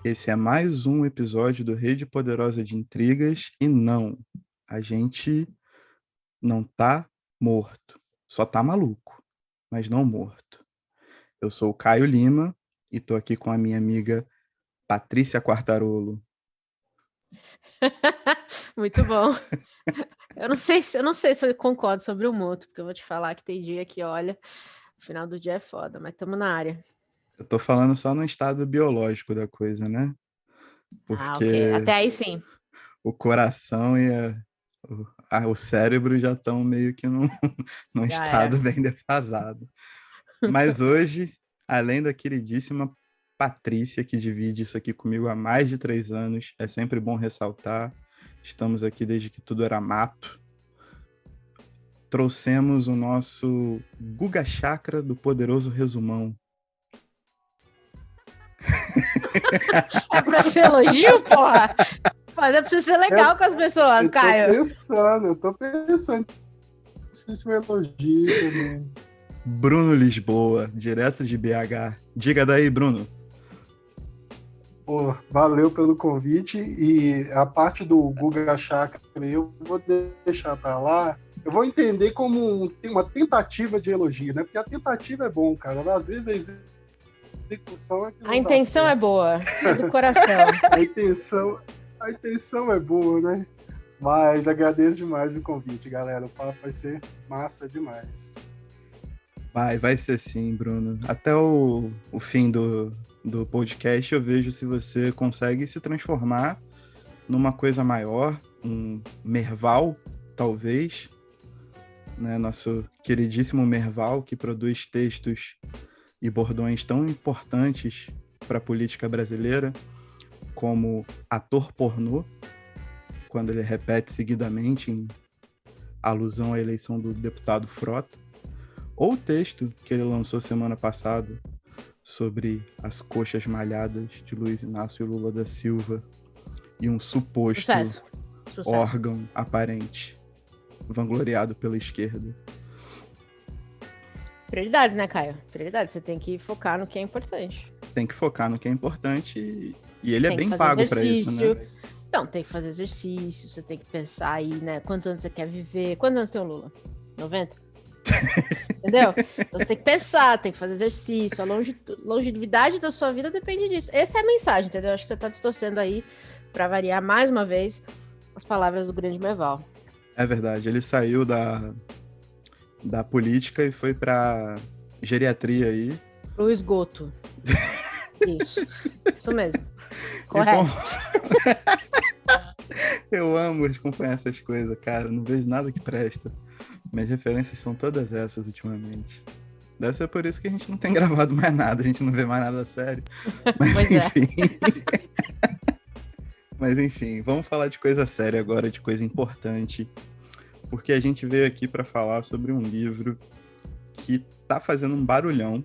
Esse é mais um episódio do Rede Poderosa de Intrigas e não, a gente não tá morto, só tá maluco, mas não morto. Eu sou o Caio Lima e tô aqui com a minha amiga Patrícia Quartarolo. Muito bom. Eu não sei se eu concordo sobre o moto, porque eu vou te falar que tem dia que, olha, o final do dia é foda, mas estamos na área. Eu tô falando só no estado biológico da coisa, né? Ah, ok. Porque Até aí sim. o coração e o cérebro já estão meio que num Já era. estado bem defasado. Mas hoje, além da queridíssima Patrícia, que divide isso aqui comigo há mais de 3 anos, é sempre bom ressaltar, estamos aqui desde que tudo era mato, trouxemos o nosso Guga Chakra do Poderoso Resumão. É pra ser elogio, porra? Mas é pra ser legal com as pessoas, Caio. Eu tô pensando se é um elogio também. Bruno Lisboa, direto de BH. Diga daí, Bruno. Pô, valeu pelo convite e a parte do Guga Chakra eu vou deixar pra lá. Eu vou entender como uma tentativa de elogio, né? Porque a tentativa é bom, cara. Às vezes a execução é que não A intenção é boa, é do coração. A intenção é boa, né? Mas agradeço demais o convite, galera. O papo vai ser massa demais. Vai ser sim, Bruno. Até o fim do podcast eu vejo se você consegue se transformar numa coisa maior, um Merval, talvez, né? Nosso queridíssimo Merval, que produz textos e bordões tão importantes para a política brasileira, como ator pornô, quando ele repete seguidamente em alusão à eleição do deputado Frota, ou o texto que ele lançou semana passada sobre as coxas malhadas de Luiz Inácio Lula da Silva e um suposto Sucesso. órgão aparente, vangloriado pela esquerda. Prioridades, né, Caio? Prioridades. Você tem que focar no que é importante. Tem que focar no que é importante e ele Tem é bem que fazer pago para isso, né? Então, tem que fazer exercício, você tem que pensar aí, né? Quantos anos você quer viver? Quantos anos tem o Lula? 90? Entendeu? Então você tem que pensar, tem que fazer exercício. A longevidade da sua vida depende disso. Essa é a mensagem, entendeu? Acho que você tá distorcendo aí, pra variar mais uma vez, as palavras do grande Merval. É verdade, ele saiu da política e foi pra geriatria aí. Pro esgoto. Isso mesmo. Correto. Eu amo acompanhar essas coisas, cara. Não vejo nada que presta. Minhas referências são todas essas ultimamente. Deve ser por isso que a gente não tem gravado mais nada, a gente não vê mais nada sério. Mas Pois enfim. Mas enfim, vamos falar de coisa séria agora, de coisa importante. Porque a gente veio aqui para falar sobre um livro que tá fazendo um barulhão,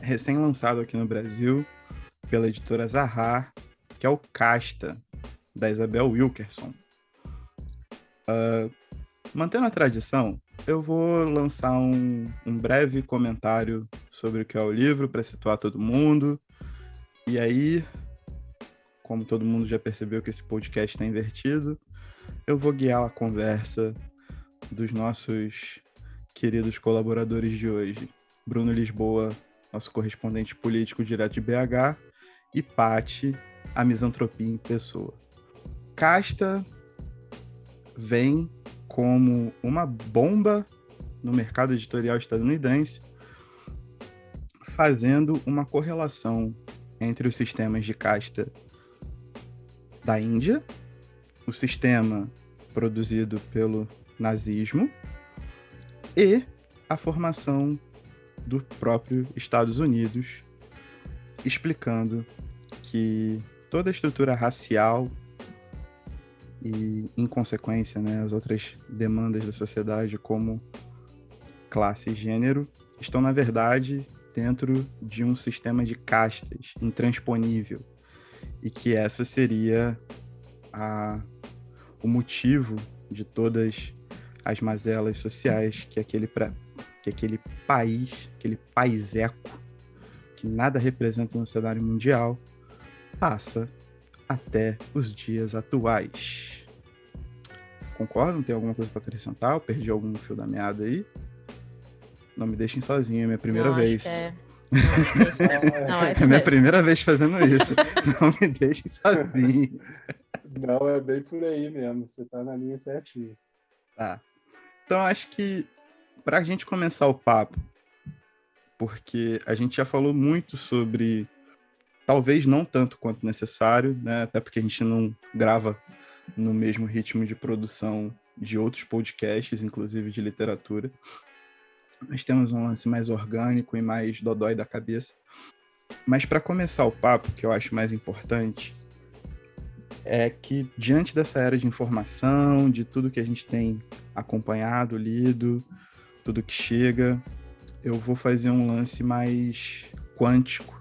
recém-lançado aqui no Brasil, pela editora Zahar, que é o Casta, da Isabel Wilkerson. Mantendo a tradição, eu vou lançar um breve comentário sobre o que é o livro, para situar todo mundo. E aí, como todo mundo já percebeu que esse podcast está invertido, eu vou guiar a conversa dos nossos queridos colaboradores de hoje. Bruno Lisboa, nosso correspondente político direto de BH, e Pati, a misantropia em pessoa. Casta vem como uma bomba no mercado editorial estadunidense, fazendo uma correlação entre os sistemas de casta da Índia, o sistema produzido pelo nazismo e a formação do próprio Estados Unidos, explicando que toda a estrutura racial e, em consequência, né, as outras demandas da sociedade, como classe e gênero, estão, na verdade, dentro de um sistema de castas intransponível, e que essa seria o motivo de todas as mazelas sociais que aquele país, aquele paiseco, que nada representa no cenário mundial, passa até os dias atuais. Concordam? Tem alguma coisa para acrescentar? Eu perdi algum fio da meada aí? Não me deixem sozinho, é minha primeira vez. Não, é minha primeira vez fazendo isso. Não me deixem sozinho. Não, é bem por aí mesmo. Você tá na linha certinha. Tá. Então, acho que para a gente começar o papo, porque a gente já falou muito sobre, talvez não tanto quanto necessário, né? Até porque a gente não grava no mesmo ritmo de produção de outros podcasts, inclusive de literatura. Nós temos um lance mais orgânico e mais dodói da cabeça. Mas para começar o papo, que eu acho mais importante, é que diante dessa era de informação, de tudo que a gente tem acompanhado, lido, tudo que chega, eu vou fazer um lance mais quântico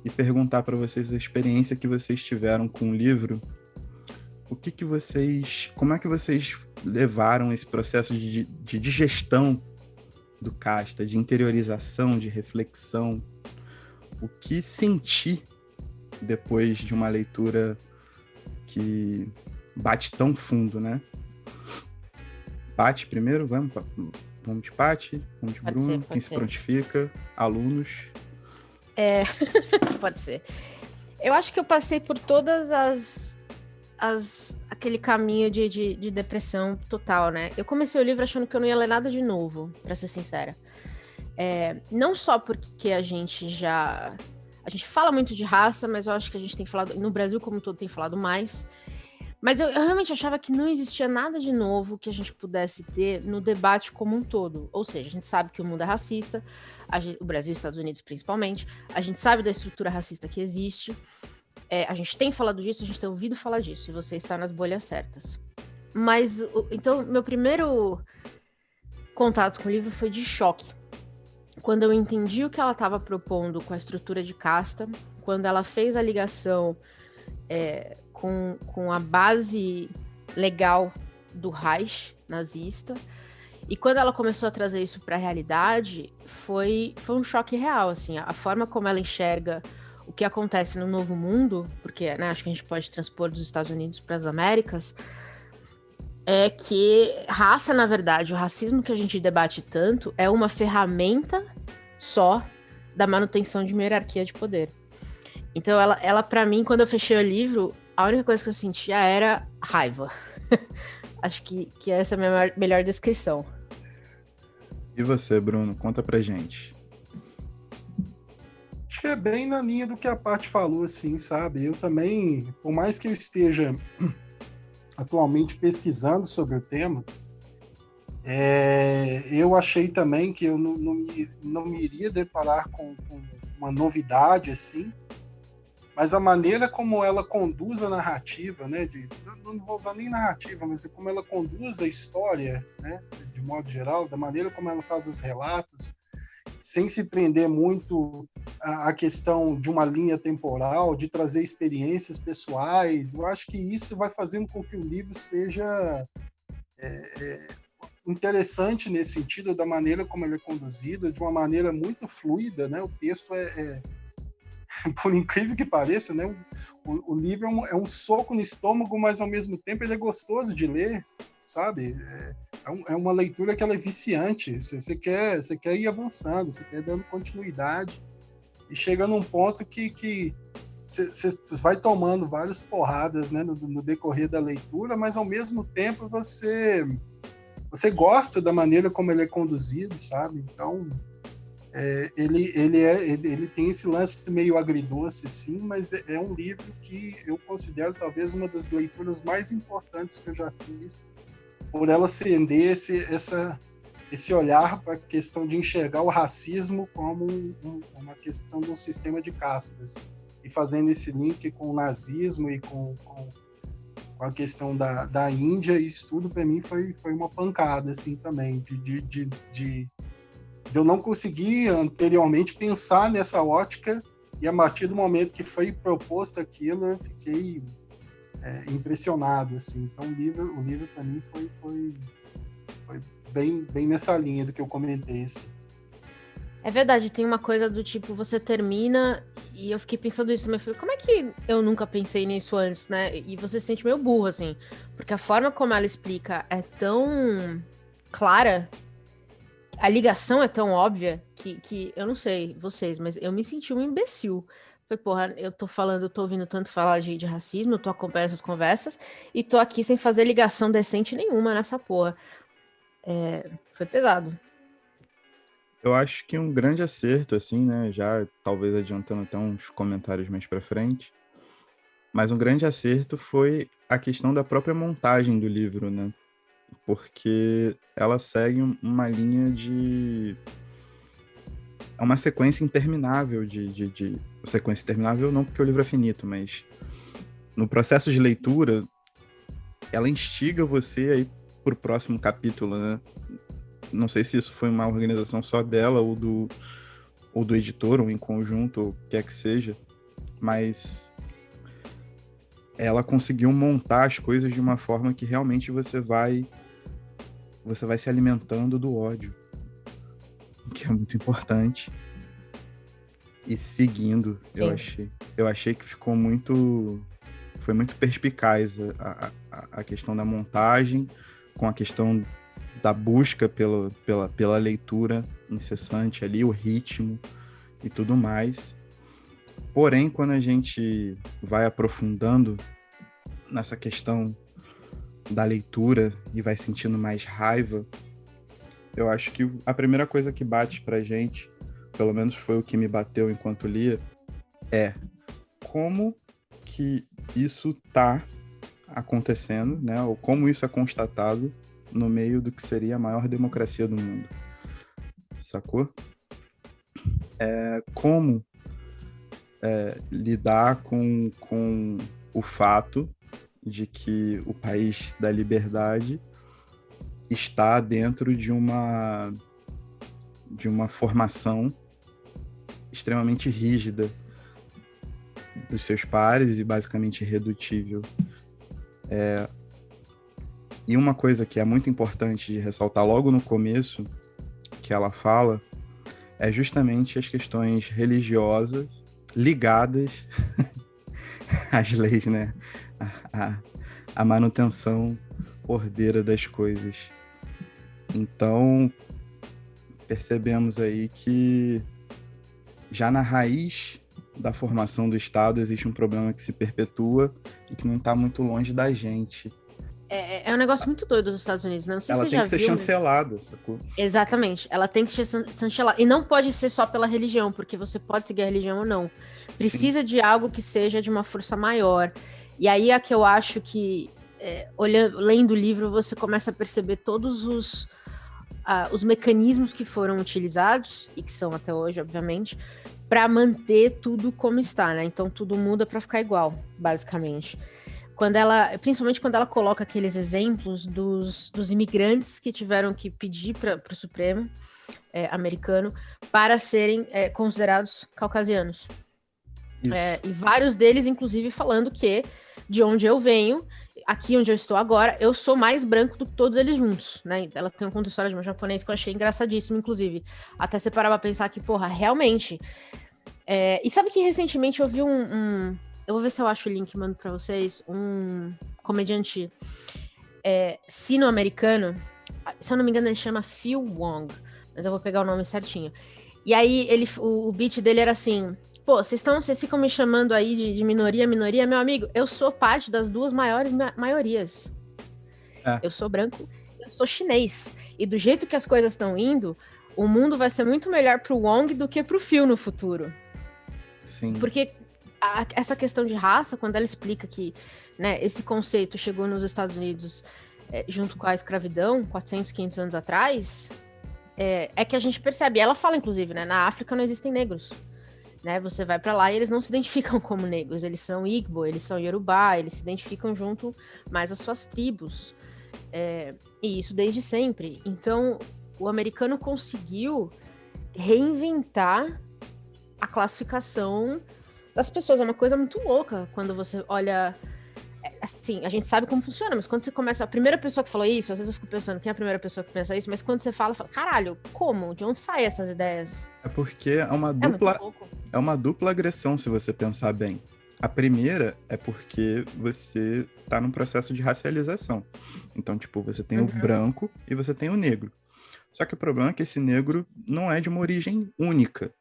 e perguntar para vocês a experiência que vocês tiveram com o livro. Como é que vocês levaram esse processo de digestão do Casta, de interiorização, de reflexão? O que senti depois de uma leitura que bate tão fundo, né? Pati primeiro, vamos de Pati, vamos de Bruno, quem se prontifica, alunos. Pode ser. Eu acho que eu passei por todas aquele caminho de depressão total, né? Eu comecei o livro achando que eu não ia ler nada de novo, pra ser sincera. Não só porque a gente fala muito de raça, mas eu acho que a gente tem falado, no Brasil como um todo tem falado mais, mas eu realmente achava que não existia nada de novo que a gente pudesse ter no debate como um todo. Ou seja, a gente sabe que o mundo é racista, o Brasil e os Estados Unidos principalmente, a gente sabe da estrutura racista que existe, a gente tem falado disso, a gente tem ouvido falar disso, e você está nas bolhas certas. Mas, então, meu primeiro contato com o livro foi de choque. Quando eu entendi o que ela estava propondo com a estrutura de casta, quando ela fez a ligação com a base legal do Reich nazista, e quando ela começou a trazer isso para a realidade, foi um choque real, assim, a forma como ela enxerga o que acontece no Novo Mundo, porque, né, acho que a gente pode transpor dos Estados Unidos para as Américas, é que raça, na verdade, o racismo que a gente debate tanto é uma ferramenta só da manutenção de uma hierarquia de poder. Então, ela para mim, quando eu fechei o livro, a única coisa que eu sentia era raiva. Acho que essa é a minha melhor descrição. E você, Bruno? Conta pra gente. Acho que é bem na linha do que a Paty falou, assim, sabe? Eu também, por mais que eu esteja atualmente pesquisando sobre o tema, eu achei também que eu não me iria deparar com uma novidade, assim, mas a maneira como ela conduz a narrativa, né, não vou usar nem narrativa, mas como ela conduz a história, né, de modo geral, da maneira como ela faz os relatos, sem se prender muito à questão de uma linha temporal, de trazer experiências pessoais. Eu acho que isso vai fazendo com que o livro seja interessante nesse sentido, da maneira como ele é conduzido, de uma maneira muito fluida, né? O texto por incrível que pareça, né? O livro é um soco no estômago, mas ao mesmo tempo ele é gostoso de ler, sabe? É uma leitura que ela é viciante. Você quer ir avançando, você quer ir dando continuidade, e chega num ponto que você vai tomando várias porradas, né, no decorrer da leitura, mas ao mesmo tempo você gosta da maneira como ele é conduzido, sabe? Então ele tem esse lance meio agridoce, sim, mas é um livro que eu considero talvez uma das leituras mais importantes que eu já fiz, por ela acender esse olhar para a questão de enxergar o racismo como uma questão de um sistema de castas, e fazendo esse link com o nazismo e com a questão da Índia. Isso tudo para mim foi uma pancada, assim, também, de eu não conseguir anteriormente pensar nessa ótica, e a partir do momento que foi proposto aquilo, eu fiquei impressionado, assim. Então o livro para mim foi bem nessa linha do que eu comentei, assim. É verdade, tem uma coisa do tipo, você termina, e eu fiquei pensando isso também, eu falei, como é que eu nunca pensei nisso antes, né? E você se sente meio burro, assim, porque a forma como ela explica é tão clara, a ligação é tão óbvia, que eu não sei vocês, mas eu me senti um imbecil. Falei, porra, eu tô ouvindo tanto falar de racismo, eu tô acompanhando essas conversas, e tô aqui sem fazer ligação decente nenhuma nessa porra. Foi pesado. Eu acho que um grande acerto, assim, né? Já talvez adiantando até uns comentários mais pra frente, mas um grande acerto foi a questão da própria montagem do livro, né? Porque ela segue uma linha de. É uma sequência interminável de. Sequência interminável não porque o livro é finito, mas no processo de leitura, ela instiga você aí pro próximo capítulo, né? Não sei se isso foi uma organização só dela ou do editor, ou em conjunto, ou o que quer que seja, mas ela conseguiu montar as coisas de uma forma que realmente você vai se alimentando do ódio, que é muito importante, e seguindo. Eu achei que foi muito perspicaz a questão da montagem, com a questão da busca pela leitura incessante ali, o ritmo e tudo mais. Porém, quando a gente vai aprofundando nessa questão da leitura e vai sentindo mais raiva, eu acho que a primeira coisa que bate pra gente, pelo menos foi o que me bateu enquanto lia, é como que isso tá acontecendo, né? Ou como isso é constatado no meio do que seria a maior democracia do mundo. Sacou? Como lidar com o fato de que o país da liberdade está dentro de uma formação extremamente rígida dos seus pares e basicamente irredutível. E uma coisa que é muito importante de ressaltar logo no começo, que ela fala, é justamente as questões religiosas ligadas às leis, né? A manutenção ordeira das coisas. Então, percebemos aí que já na raiz da formação do Estado existe um problema que se perpetua e que não está muito longe da gente. É um negócio muito doido dos Estados Unidos, né? Não sei Ela se você tem já que ser viu, chancelada, sacou? Exatamente, ela tem que ser chancelada. E não pode ser só pela religião, porque você pode seguir a religião ou não. Precisa Sim. de algo que seja de uma força maior. E aí é que eu acho que, lendo o livro, você começa a perceber todos os mecanismos que foram utilizados, e que são até hoje, obviamente, para manter tudo como está, né? Então tudo muda para ficar igual, basicamente. Principalmente quando ela coloca aqueles exemplos dos imigrantes que tiveram que pedir para o Supremo americano para serem considerados caucasianos. E vários deles, inclusive, falando que de onde eu venho, aqui onde eu estou agora, eu sou mais branco do que todos eles juntos, né? Ela tem um conto de história de um japonês que eu achei engraçadíssimo, inclusive. Até você parar pra pensar que, porra, realmente... E sabe que recentemente eu vi eu vou ver se eu acho o link e mando pra vocês. Um comediante sino-americano. Se eu não me engano, ele chama Phil Wong. Mas eu vou pegar o nome certinho. E aí, o beat dele era assim... Pô, vocês ficam me chamando aí de minoria. Meu amigo, eu sou parte das duas maiores maiorias. Eu sou branco, eu sou chinês. E do jeito que as coisas estão indo, o mundo vai ser muito melhor pro Wong do que pro Phil no futuro. Sim. Porque essa questão de raça, quando ela explica que, né, esse conceito chegou nos Estados Unidos junto com a escravidão, 400, 500 anos atrás, é que a gente percebe. Ela fala, inclusive, né, na África não existem negros. Né, você vai para lá e eles não se identificam como negros, eles são Igbo, eles são Yorubá, eles se identificam junto mais às suas tribos. E isso desde sempre. Então, o americano conseguiu reinventar a classificação das pessoas. É uma coisa muito louca quando você olha... assim, a gente sabe como funciona, mas quando você começa, a primeira pessoa que falou isso, às vezes eu fico pensando, quem é a primeira pessoa que pensa isso? Mas quando você fala, caralho, como? De onde saem essas ideias? É porque é uma muito louco. é uma dupla agressão, se você pensar bem. A primeira é porque você tá num processo de racialização. Então, tipo, você tem o branco e você tem o negro. Só que o problema é que esse negro não é de uma origem única.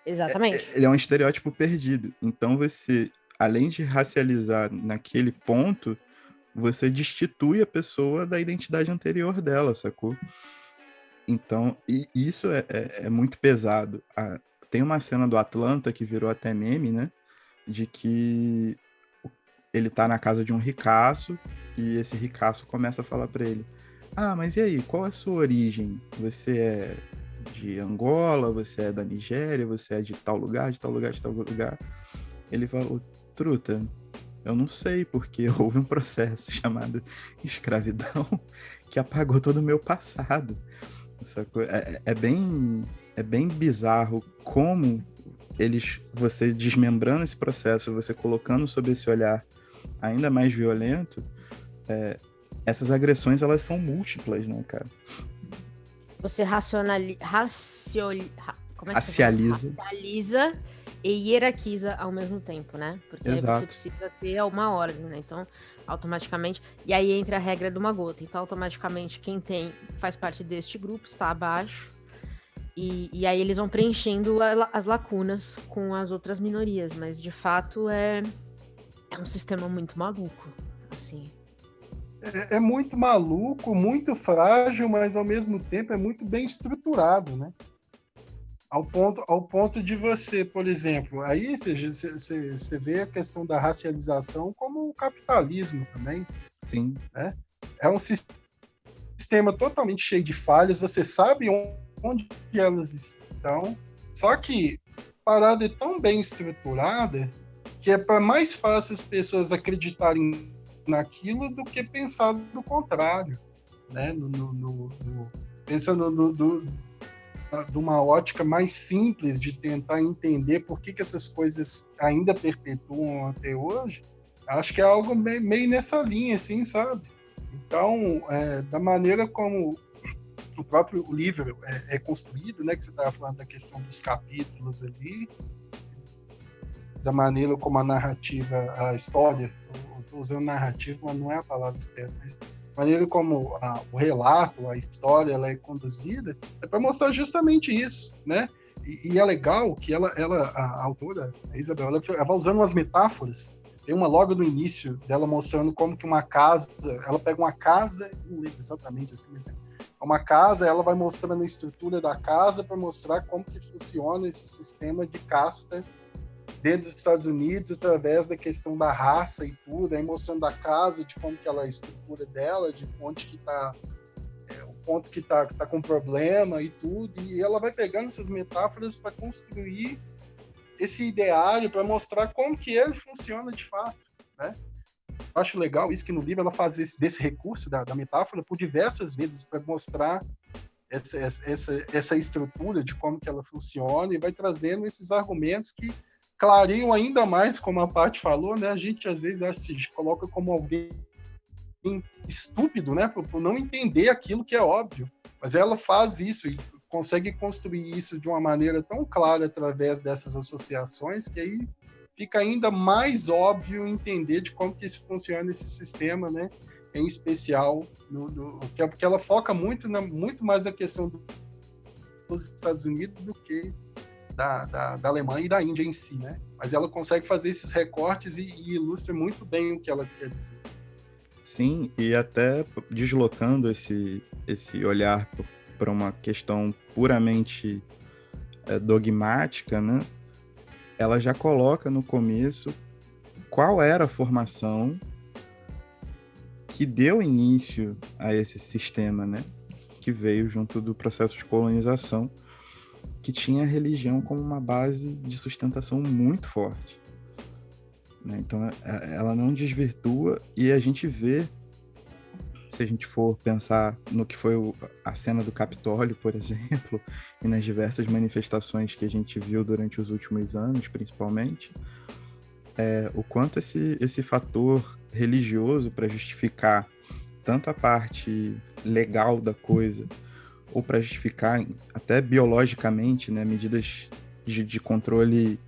Exatamente. Ele é um estereótipo perdido. Então, você, além de racializar naquele ponto, você destitui a pessoa da identidade anterior dela, sacou? Então, e isso é muito pesado. Tem uma cena do Atlanta que virou até meme, né? De que ele tá na casa de um ricaço e esse ricaço começa a falar pra ele: ah, mas e aí, qual é a sua origem? Você é de Angola, você é da Nigéria, você é de tal lugar, de tal lugar, de tal lugar? Ele falou: truta, eu não sei, porque houve um processo chamado escravidão que apagou todo o meu passado. É bem bizarro como você desmembrando esse processo, você colocando sob esse olhar ainda mais violento, essas agressões, elas são múltiplas, né, cara? Você racializa e hierarquiza ao mesmo tempo, né? Porque aí você precisa ter uma ordem, né? Então, automaticamente... E aí entra a regra de uma gota. Então, automaticamente, quem faz parte deste grupo está abaixo. E aí eles vão preenchendo as lacunas com as outras minorias. Mas, de fato, é um sistema muito maluco, assim. É muito maluco, muito frágil, mas, ao mesmo tempo, é muito bem estruturado, né? Ao ponto de você, por exemplo, aí você vê a questão da racialização como o capitalismo também. Sim. Né? É um sistema totalmente cheio de falhas, você sabe onde elas estão, só que a parada é tão bem estruturada que é para mais fácil as pessoas acreditarem naquilo do que pensar do contrário. Né? Pensando de uma ótica mais simples de tentar entender por que essas coisas ainda perpetuam até hoje, acho que é algo meio nessa linha, assim, sabe? Então, da maneira como o próprio livro é construído, né, que você estava falando da questão dos capítulos ali, da maneira como a narrativa, a história, eu estou usando narrativa, mas não é a palavra certa, mas a maneira como o relato, a história, ela é conduzida, é para mostrar justamente isso, né? E é legal que a autora, a Isabel, ela vai usando umas metáforas. Tem uma logo no início dela mostrando como que uma casa, ela pega uma casa, não lembro exatamente assim, mas é uma casa, ela vai mostrando a estrutura da casa para mostrar como que funciona esse sistema de casta dentro dos Estados Unidos, através da questão da raça e tudo, aí mostrando a casa, de como que ela é a estrutura dela, de onde que tá, o ponto que tá com problema e tudo, e ela vai pegando essas metáforas para construir esse ideário, para mostrar como que ele funciona de fato, né? Eu acho legal isso, que no livro ela faz desse recurso da metáfora por diversas vezes, para mostrar essa estrutura de como que ela funciona, e vai trazendo esses argumentos que clareiam ainda mais, como a Paty falou, né? A gente às vezes se coloca como alguém estúpido, né? Por não entender aquilo que é óbvio. Mas ela faz isso e consegue construir isso de uma maneira tão clara através dessas associações, que aí fica ainda mais óbvio entender de como que isso funciona, esse sistema, né? Em especial, porque ela foca muito mais na questão dos Estados Unidos do que da Alemanha e da Índia em si, né? Mas ela consegue fazer esses recortes e ilustra muito bem o que ela quer dizer. Sim, e até deslocando esse olhar para uma questão puramente dogmática, né? Ela já coloca no começo qual era a formação que deu início a esse sistema, né? Que veio junto do processo de colonização, que tinha a religião como uma base de sustentação muito forte. Né? Então, ela não desvirtua, e a gente vê, se a gente for pensar no que foi a cena do Capitólio, por exemplo, e nas diversas manifestações que a gente viu durante os últimos anos, principalmente, o quanto esse fator religioso para justificar tanto a parte legal da coisa, ou para justificar até biologicamente, né, medidas de controle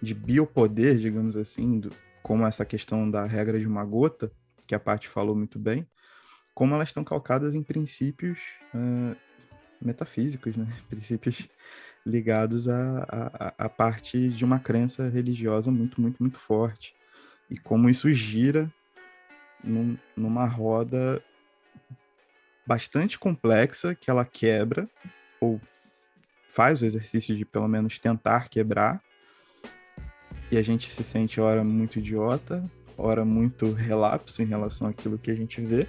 de biopoder, digamos assim, como essa questão da regra de uma gota, que a Paty falou muito bem, como elas estão calcadas em princípios metafísicos, né? Princípios ligados à parte de uma crença religiosa muito, muito, muito forte. E como isso gira numa roda bastante complexa que ela quebra, ou faz o exercício de pelo menos tentar quebrar, e a gente se sente ora muito idiota, ora muito relapso em relação àquilo que a gente vê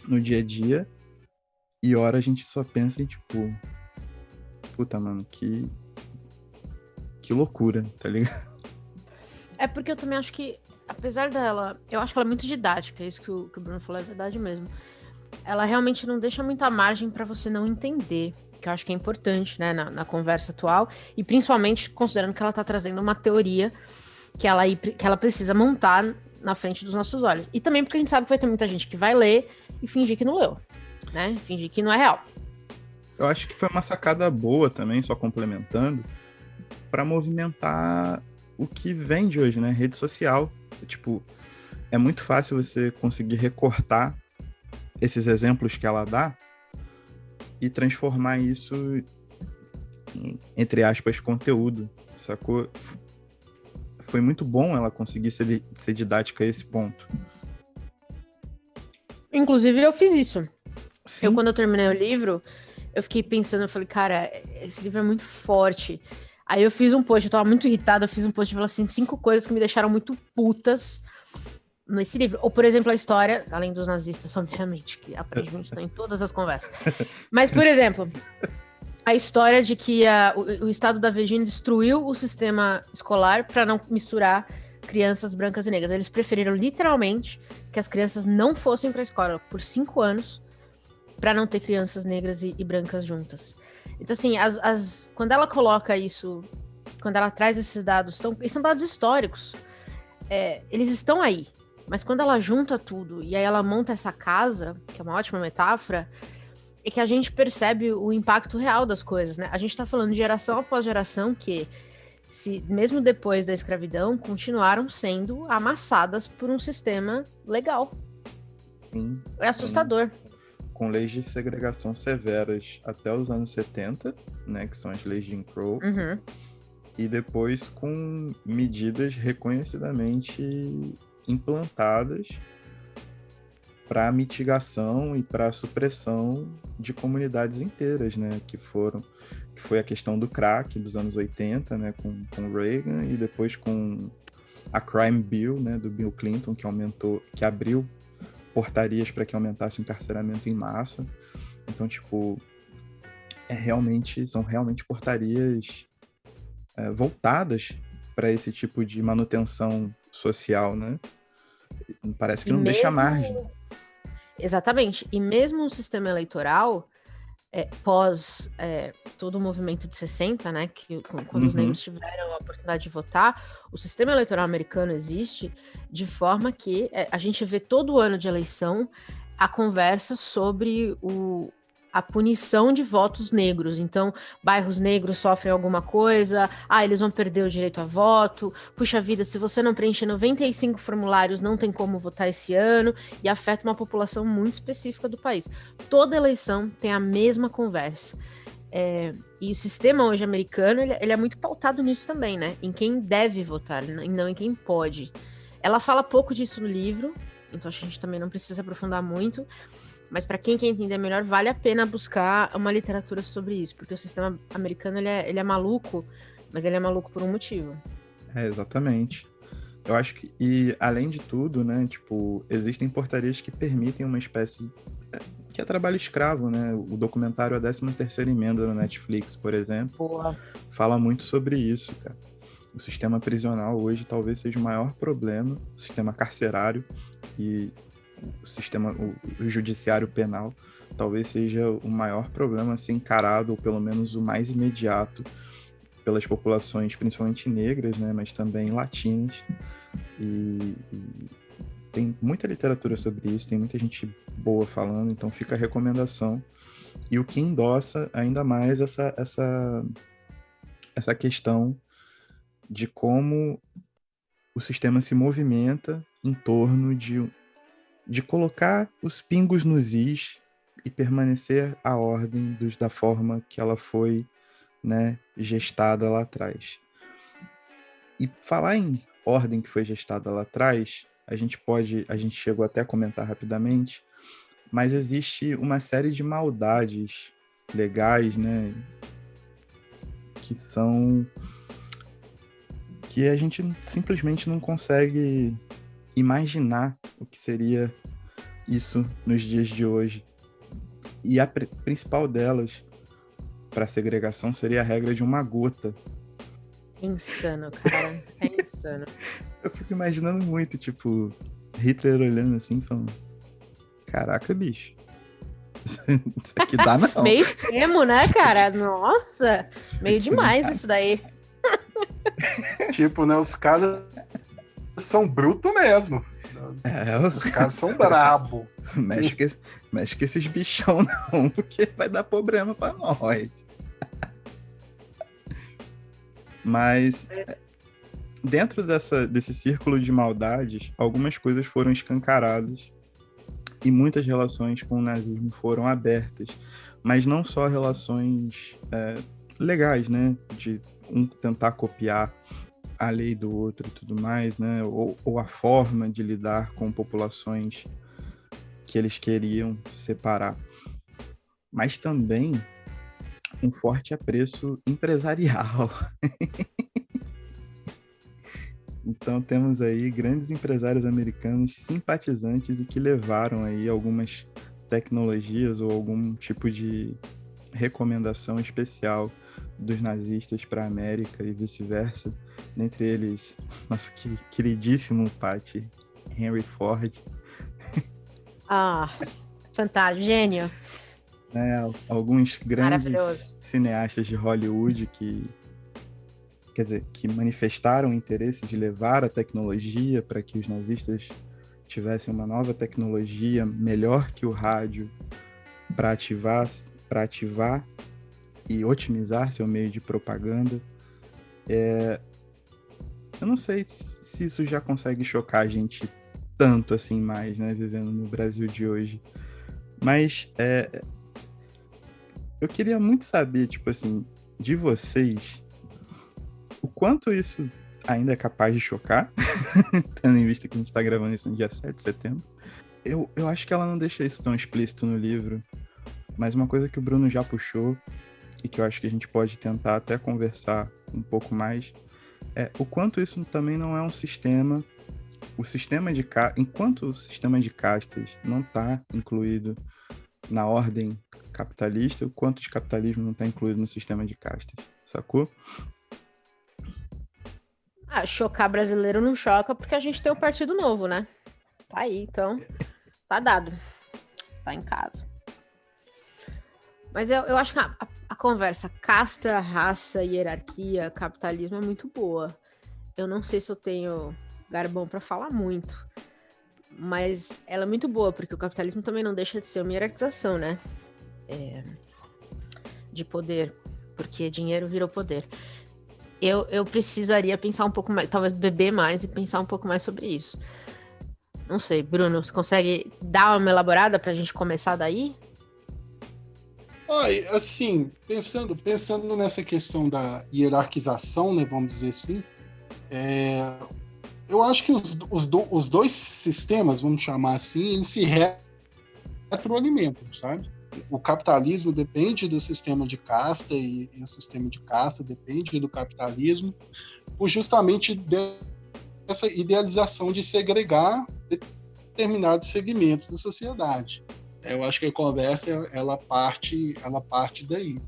no dia a dia, e ora a gente só pensa em tipo, puta, mano, que loucura, tá ligado? É porque eu também acho que, apesar dela, eu acho que ela é muito didática, isso que o Bruno falou é verdade mesmo. Ela realmente não deixa muita margem para você não entender, que eu acho que é importante, né, na conversa atual, e principalmente considerando que ela tá trazendo uma teoria que ela precisa montar na frente dos nossos olhos. E também porque a gente sabe que vai ter muita gente que vai ler e fingir que não leu, né? Fingir que não é real. Eu acho que foi uma sacada boa também, só complementando, para movimentar o que vende hoje, né? Rede social. Tipo, é muito fácil você conseguir recortar esses exemplos que ela dá e transformar isso em, entre aspas, conteúdo, sacou? Foi muito bom ela conseguir ser didática a esse ponto. Inclusive, eu fiz isso. Sim. Quando eu terminei o livro, eu fiquei pensando, eu falei, cara, esse livro é muito forte. Aí eu fiz um post, eu tava muito irritada, eu fiz um post e falei assim, 5 coisas que me deixaram muito putas nesse livro. Ou, por exemplo, a história, além dos nazistas, obviamente, que aparentemente estão em todas as conversas. Mas, por exemplo, a história de que o estado da Virgínia destruiu o sistema escolar para não misturar crianças brancas e negras. Eles preferiram, literalmente, que as crianças não fossem para a escola por 5 anos para não ter crianças negras e brancas juntas. Então, assim, quando ela coloca isso, quando ela traz esses dados, eles são dados históricos. Eles estão aí. Mas quando ela junta tudo e aí ela monta essa casa, que é uma ótima metáfora, é que a gente percebe o impacto real das coisas, né? A gente tá falando de geração após geração que, mesmo depois da escravidão, continuaram sendo amassadas por um sistema legal. Sim. É assustador. Com leis de segregação severas até os anos 70, né? Que são as leis de Jim Crow. Uhum. E depois com medidas reconhecidamente implantadas para mitigação e para supressão de comunidades inteiras, né? Que foi a questão do crack dos anos 80, né? Com Reagan, e depois com a Crime Bill, né? Do Bill Clinton, que abriu portarias para que aumentasse o encarceramento em massa. Então, tipo, são realmente portarias voltadas para esse tipo de manutenção social, né? Parece que não deixa margem. Exatamente. E mesmo o sistema eleitoral, pós todo o movimento de 60, né, quando os negros tiveram a oportunidade de votar, o sistema eleitoral americano existe de forma que a gente vê todo ano de eleição a conversa sobre a punição de votos negros. Então, bairros negros sofrem alguma coisa, eles vão perder o direito a voto, puxa vida, se você não preencher 95 formulários, não tem como votar esse ano, e afeta uma população muito específica do país. Toda eleição tem a mesma conversa. E o sistema hoje americano, ele é muito pautado nisso também, né? Em quem deve votar, e não em quem pode. Ela fala pouco disso no livro, então acho que a gente também não precisa aprofundar muito, mas para quem quer entender melhor, vale a pena buscar uma literatura sobre isso, porque o sistema americano ele é maluco, mas ele é maluco por um motivo. Exatamente. Eu acho que, e além de tudo, né, tipo, existem portarias que permitem uma espécie que é trabalho escravo, né? O documentário A 13ª Emenda no Netflix, por exemplo, Boa. Fala muito sobre isso, cara. O sistema prisional hoje talvez seja o maior problema, o sistema carcerário e o judiciário penal talvez seja o maior problema a ser encarado, ou pelo menos o mais imediato, pelas populações, principalmente negras, né, mas também latinas. E tem muita literatura sobre isso, tem muita gente boa falando, então fica a recomendação. E o que endossa ainda mais essa questão de como o sistema se movimenta em torno de colocar os pingos nos is e permanecer a ordem da forma que ela foi, né, gestada lá atrás. E falar em ordem que foi gestada lá atrás, a gente chegou até a comentar rapidamente, mas existe uma série de maldades legais, né, que a gente simplesmente não consegue imaginar o que seria isso nos dias de hoje. E a principal delas, para a segregação, seria a regra de uma gota. Insano, cara. É insano. Eu fico imaginando muito, tipo, Hitler olhando assim, falando: caraca, bicho. Isso aqui dá não. Meio extremo, né, cara? Nossa, meio demais isso daí. Tipo, né, os caras são brutos mesmo. Os caras são brabo. Mexe com esses bichão não, porque vai dar problema pra nós. Mas dentro desse círculo de maldades, algumas coisas foram escancaradas e muitas relações com o nazismo foram abertas. Mas não só relações legais, né? De um tentar copiar a lei do outro e tudo mais, né? Ou a forma de lidar com populações que eles queriam separar. Mas também um forte apreço empresarial. Então temos aí grandes empresários americanos simpatizantes e que levaram aí algumas tecnologias ou algum tipo de recomendação especial dos nazistas para a América e vice-versa. Dentre eles, nosso queridíssimo Patty, Henry Ford. Ah, fantástico, gênio. Alguns grandes cineastas de Hollywood que manifestaram interesse de levar a tecnologia para que os nazistas tivessem uma nova tecnologia melhor que o rádio para ativar e otimizar seu meio de propaganda. Eu não sei se isso já consegue chocar a gente tanto assim mais, né, vivendo no Brasil de hoje. Mas eu queria muito saber, tipo assim, de vocês, o quanto isso ainda é capaz de chocar, tendo em vista que a gente está gravando isso no dia 7 de setembro. Eu acho que ela não deixa isso tão explícito no livro, mas uma coisa que o Bruno já puxou e que eu acho que a gente pode tentar até conversar um pouco mais é o quanto isso também não é um sistema. Enquanto o sistema de castas não está incluído na ordem capitalista, o quanto de capitalismo não está incluído no sistema de castas, sacou? Chocar brasileiro não choca porque a gente tem o Partido Novo, né? Tá aí, então tá dado. Tá em casa. Mas eu acho que a conversa casta, raça, hierarquia, capitalismo é muito boa. Eu não sei se eu tenho garbão para falar muito, mas ela é muito boa, porque o capitalismo também não deixa de ser uma hierarquização, né? De poder, porque dinheiro virou poder. Eu precisaria pensar um pouco mais, talvez beber mais e pensar um pouco mais sobre isso. Não sei, Bruno, você consegue dar uma elaborada pra gente começar daí? Olha, assim, pensando nessa questão da hierarquização, né, vamos dizer assim, eu acho que os dois sistemas, vamos chamar assim, eles se retroalimentam, sabe? O capitalismo depende do sistema de casta e o sistema de casta depende do capitalismo, por justamente dessa idealização de segregar determinados segmentos da sociedade. Eu acho que a conversa ela parte daí.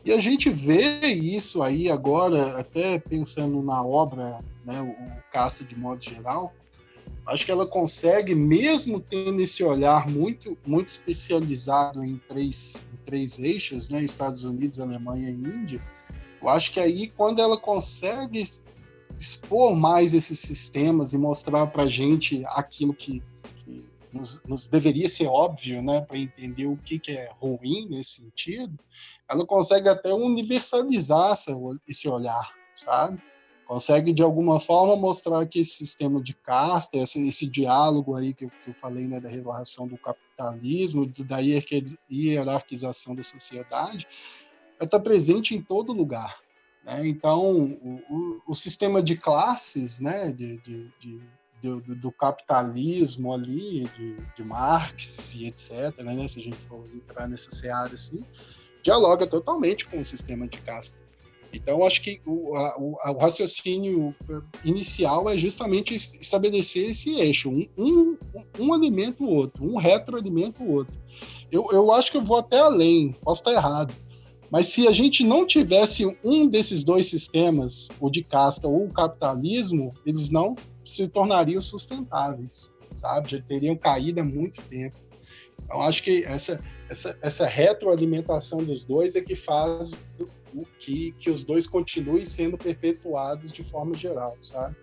E a gente vê isso aí agora, até pensando na obra, né, o Casta de modo geral, acho que ela consegue, mesmo tendo esse olhar muito, muito especializado em três eixos, né, Estados Unidos, Alemanha e Índia, Eu acho que aí, quando ela consegue expor mais esses sistemas e mostrar para a gente aquilo que nos deveria ser óbvio, né, para entender o que é ruim nesse sentido, ela consegue até universalizar esse olhar, sabe? Consegue, de alguma forma, mostrar que esse sistema de casta, esse diálogo aí que eu falei, né, da relação do capitalismo, da hierarquização da sociedade, está presente em todo lugar, né? Então, o sistema de classes, né, do capitalismo ali, de Marx e etc., né, se a gente for entrar nessa seara assim, dialoga totalmente com o sistema de casta. Então, acho que o raciocínio inicial é justamente estabelecer esse eixo. Um alimenta o outro, um retroalimenta o outro. Eu acho que eu vou até além, posso estar errado, mas se a gente não tivesse um desses dois sistemas, o de casta ou o capitalismo, eles não se tornariam sustentáveis, sabe? Já teriam caído há muito tempo. Então, acho que essa retroalimentação dos dois é que faz que os dois continuem sendo perpetuados de forma geral, sabe?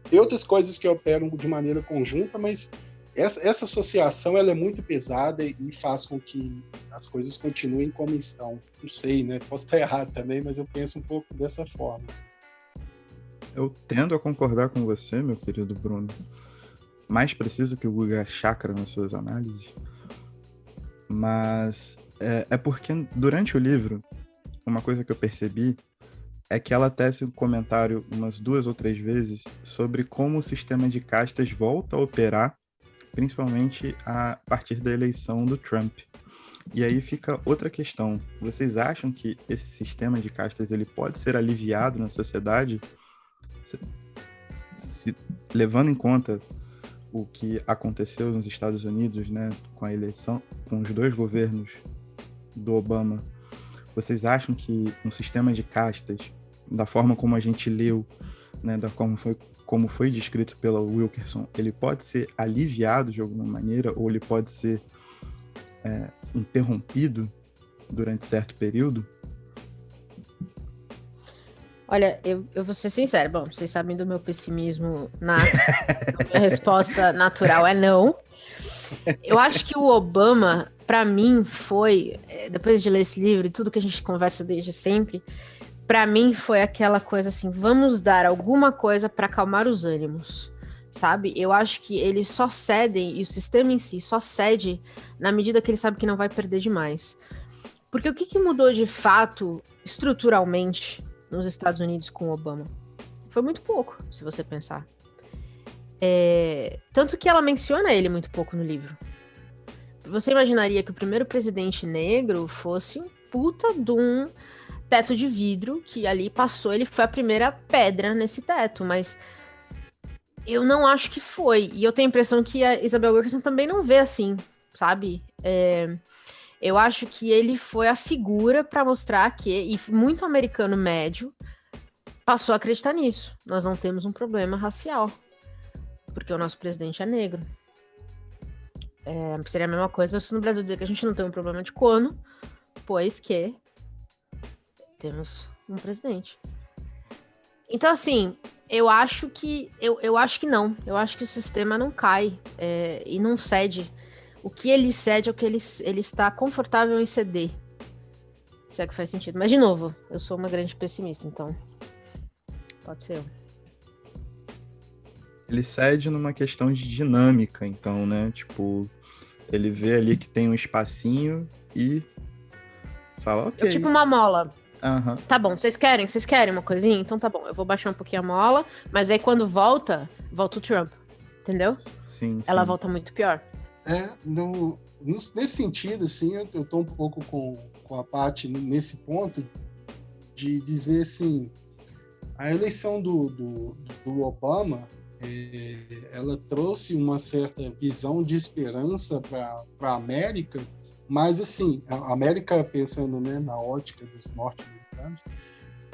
Tem outras coisas que operam de maneira conjunta, mas essa associação ela é muito pesada e faz com que as coisas continuem como estão. Não sei, né? Posso estar errado também, mas eu penso um pouco dessa forma. Assim. Eu tendo a concordar com você, meu querido Bruno. Mais preciso que o Guga Chakra nas suas análises. Mas é porque durante o livro, uma coisa que eu percebi é que ela tece um comentário umas 2 ou 3 vezes sobre como o sistema de castas volta a operar, principalmente a partir da eleição do Trump. E aí fica outra questão. Vocês acham que esse sistema de castas ele pode ser aliviado na sociedade, levando em conta o que aconteceu nos Estados Unidos, né, com a eleição, com os 2 governos do Obama? Vocês acham que um sistema de castas, da forma como a gente leu, né, como foi descrito pela Wilkerson, ele pode ser aliviado de alguma maneira, ou ele pode ser interrompido durante certo período? Olha, eu vou ser sincera. Bom, vocês sabem do meu pessimismo nato. A minha resposta natural é não. Eu acho que o Obama, para mim, foi, depois de ler esse livro e tudo que a gente conversa desde sempre, para mim foi aquela coisa assim, vamos dar alguma coisa para acalmar os ânimos, sabe? Eu acho que eles só cedem, e o sistema em si só cede na medida que ele sabe que não vai perder demais. Porque o que mudou de fato, estruturalmente, nos Estados Unidos com o Obama? Foi muito pouco, se você pensar. Tanto que ela menciona ele muito pouco no livro. Você imaginaria que o primeiro presidente negro fosse um puta de um teto de vidro, que ali passou, ele foi a primeira pedra nesse teto, mas eu não acho que foi. E eu tenho a impressão que a Isabel Wilkerson também não vê assim, sabe? Eu acho que ele foi a figura para mostrar que, e muito americano médio passou a acreditar nisso. Nós não temos um problema racial, porque o nosso presidente é negro. Seria a mesma coisa se no Brasil dizer que a gente não tem um problema de corno, pois que temos um presidente. Então, assim, eu acho que não. Eu acho que o sistema não cai e não cede. O que ele cede é o que ele está confortável em ceder. Se é que faz sentido. Mas, de novo, eu sou uma grande pessimista, então pode ser eu. Ele cede numa questão de dinâmica, então, né? Tipo, ele vê ali que tem um espacinho e fala, ok. É tipo uma mola. Uhum. Tá bom, vocês querem uma coisinha? Então tá bom, eu vou baixar um pouquinho a mola, mas aí quando volta o Trump, entendeu? Sim. Ela volta muito pior. Nesse sentido, assim, eu tô um pouco com a Paty nesse ponto de dizer, assim, a eleição do Obama, ela trouxe uma certa visão de esperança para a América, mas, assim, a América pensando, né, na ótica dos norte-americanos,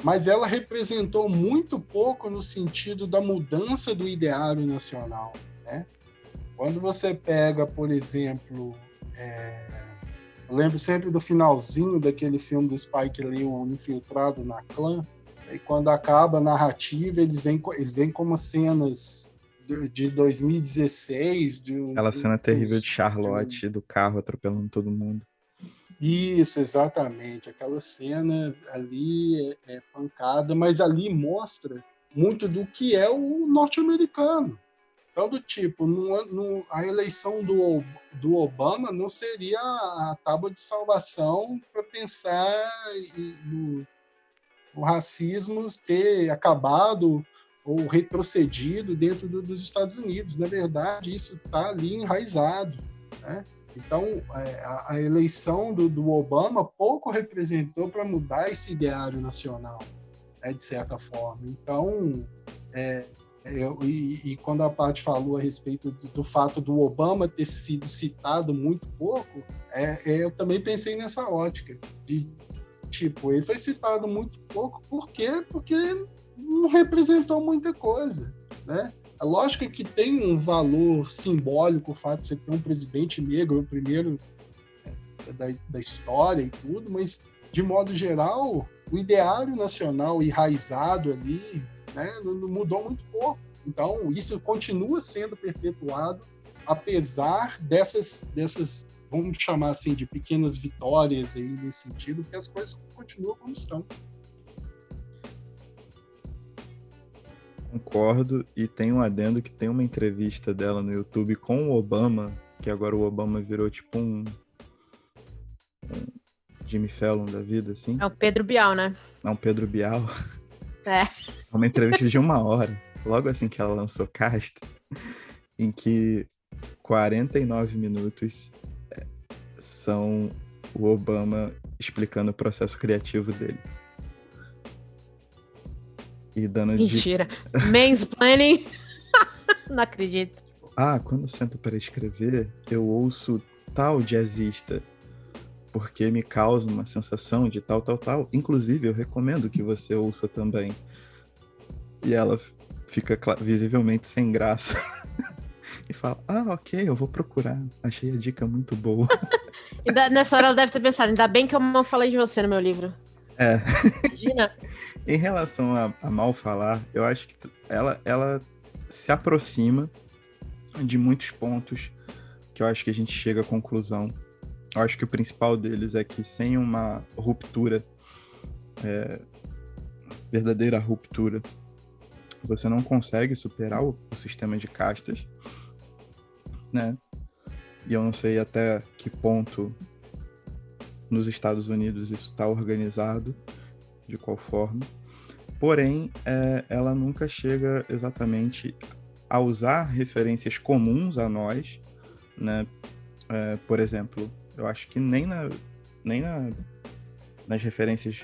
mas ela representou muito pouco no sentido da mudança do ideário nacional, né? Quando você pega, por exemplo, eu lembro sempre do finalzinho daquele filme do Spike Lee, O Infiltrado na Clã, E quando acaba a narrativa, eles vêm como cenas de 2016. Aquela cena terrível de Charlotte, do carro atropelando todo mundo. Isso, exatamente. Aquela cena ali é pancada, mas ali mostra muito do que é o norte-americano. Então, do tipo, a eleição do Obama não seria a tábua de salvação para pensar no racismo ter acabado ou retrocedido dentro dos Estados Unidos. Na verdade, isso está ali enraizado, né? Então, a eleição do Obama pouco representou para mudar esse ideário nacional, né, de certa forma. Então, quando a Paty falou a respeito do fato do Obama ter sido citado muito pouco, eu também pensei nessa ótica de tipo, ele foi citado muito pouco, por quê? Porque não representou muita coisa, né? É lógico que tem um simbólico o fato de você ter um presidente negro, o primeiro da história e tudo, mas, de modo geral, o ideário nacional enraizado ali, né, não mudou muito pouco. Então, isso continua sendo perpetuado, apesar dessas vamos chamar assim, de pequenas vitórias aí nesse sentido, que as coisas continuam como estão. Concordo, e tem um adendo que tem uma entrevista dela no YouTube com o Obama, que agora o Obama virou tipo um Jimmy Fallon da vida, assim. É o Pedro Bial, né? Não, Pedro Bial. É. Uma entrevista de 1 hora, logo assim que ela lançou Casta, em que 49 minutos são o Obama explicando o processo criativo dele. E dando Mentira. Mansplaining. Não acredito. Quando eu sento para escrever, eu ouço tal jazzista, porque me causa uma sensação de tal. Inclusive, eu recomendo que você ouça também. E ela fica visivelmente sem graça. E fala, ok, eu vou procurar. Achei a dica muito boa. Nessa hora ela deve ter pensado, ainda bem que eu não falei de você no meu livro. Imagina. Em relação a mal falar, eu acho que ela se aproxima de muitos pontos que eu acho que a gente chega à conclusão. Eu acho que o principal deles é que sem uma ruptura, verdadeira ruptura, você não consegue superar o sistema de castas, né? E eu não sei até que ponto nos Estados Unidos isso está organizado, de qual forma. Porém, ela nunca chega exatamente a usar referências comuns a nós, né? Por exemplo, eu acho que nem nas referências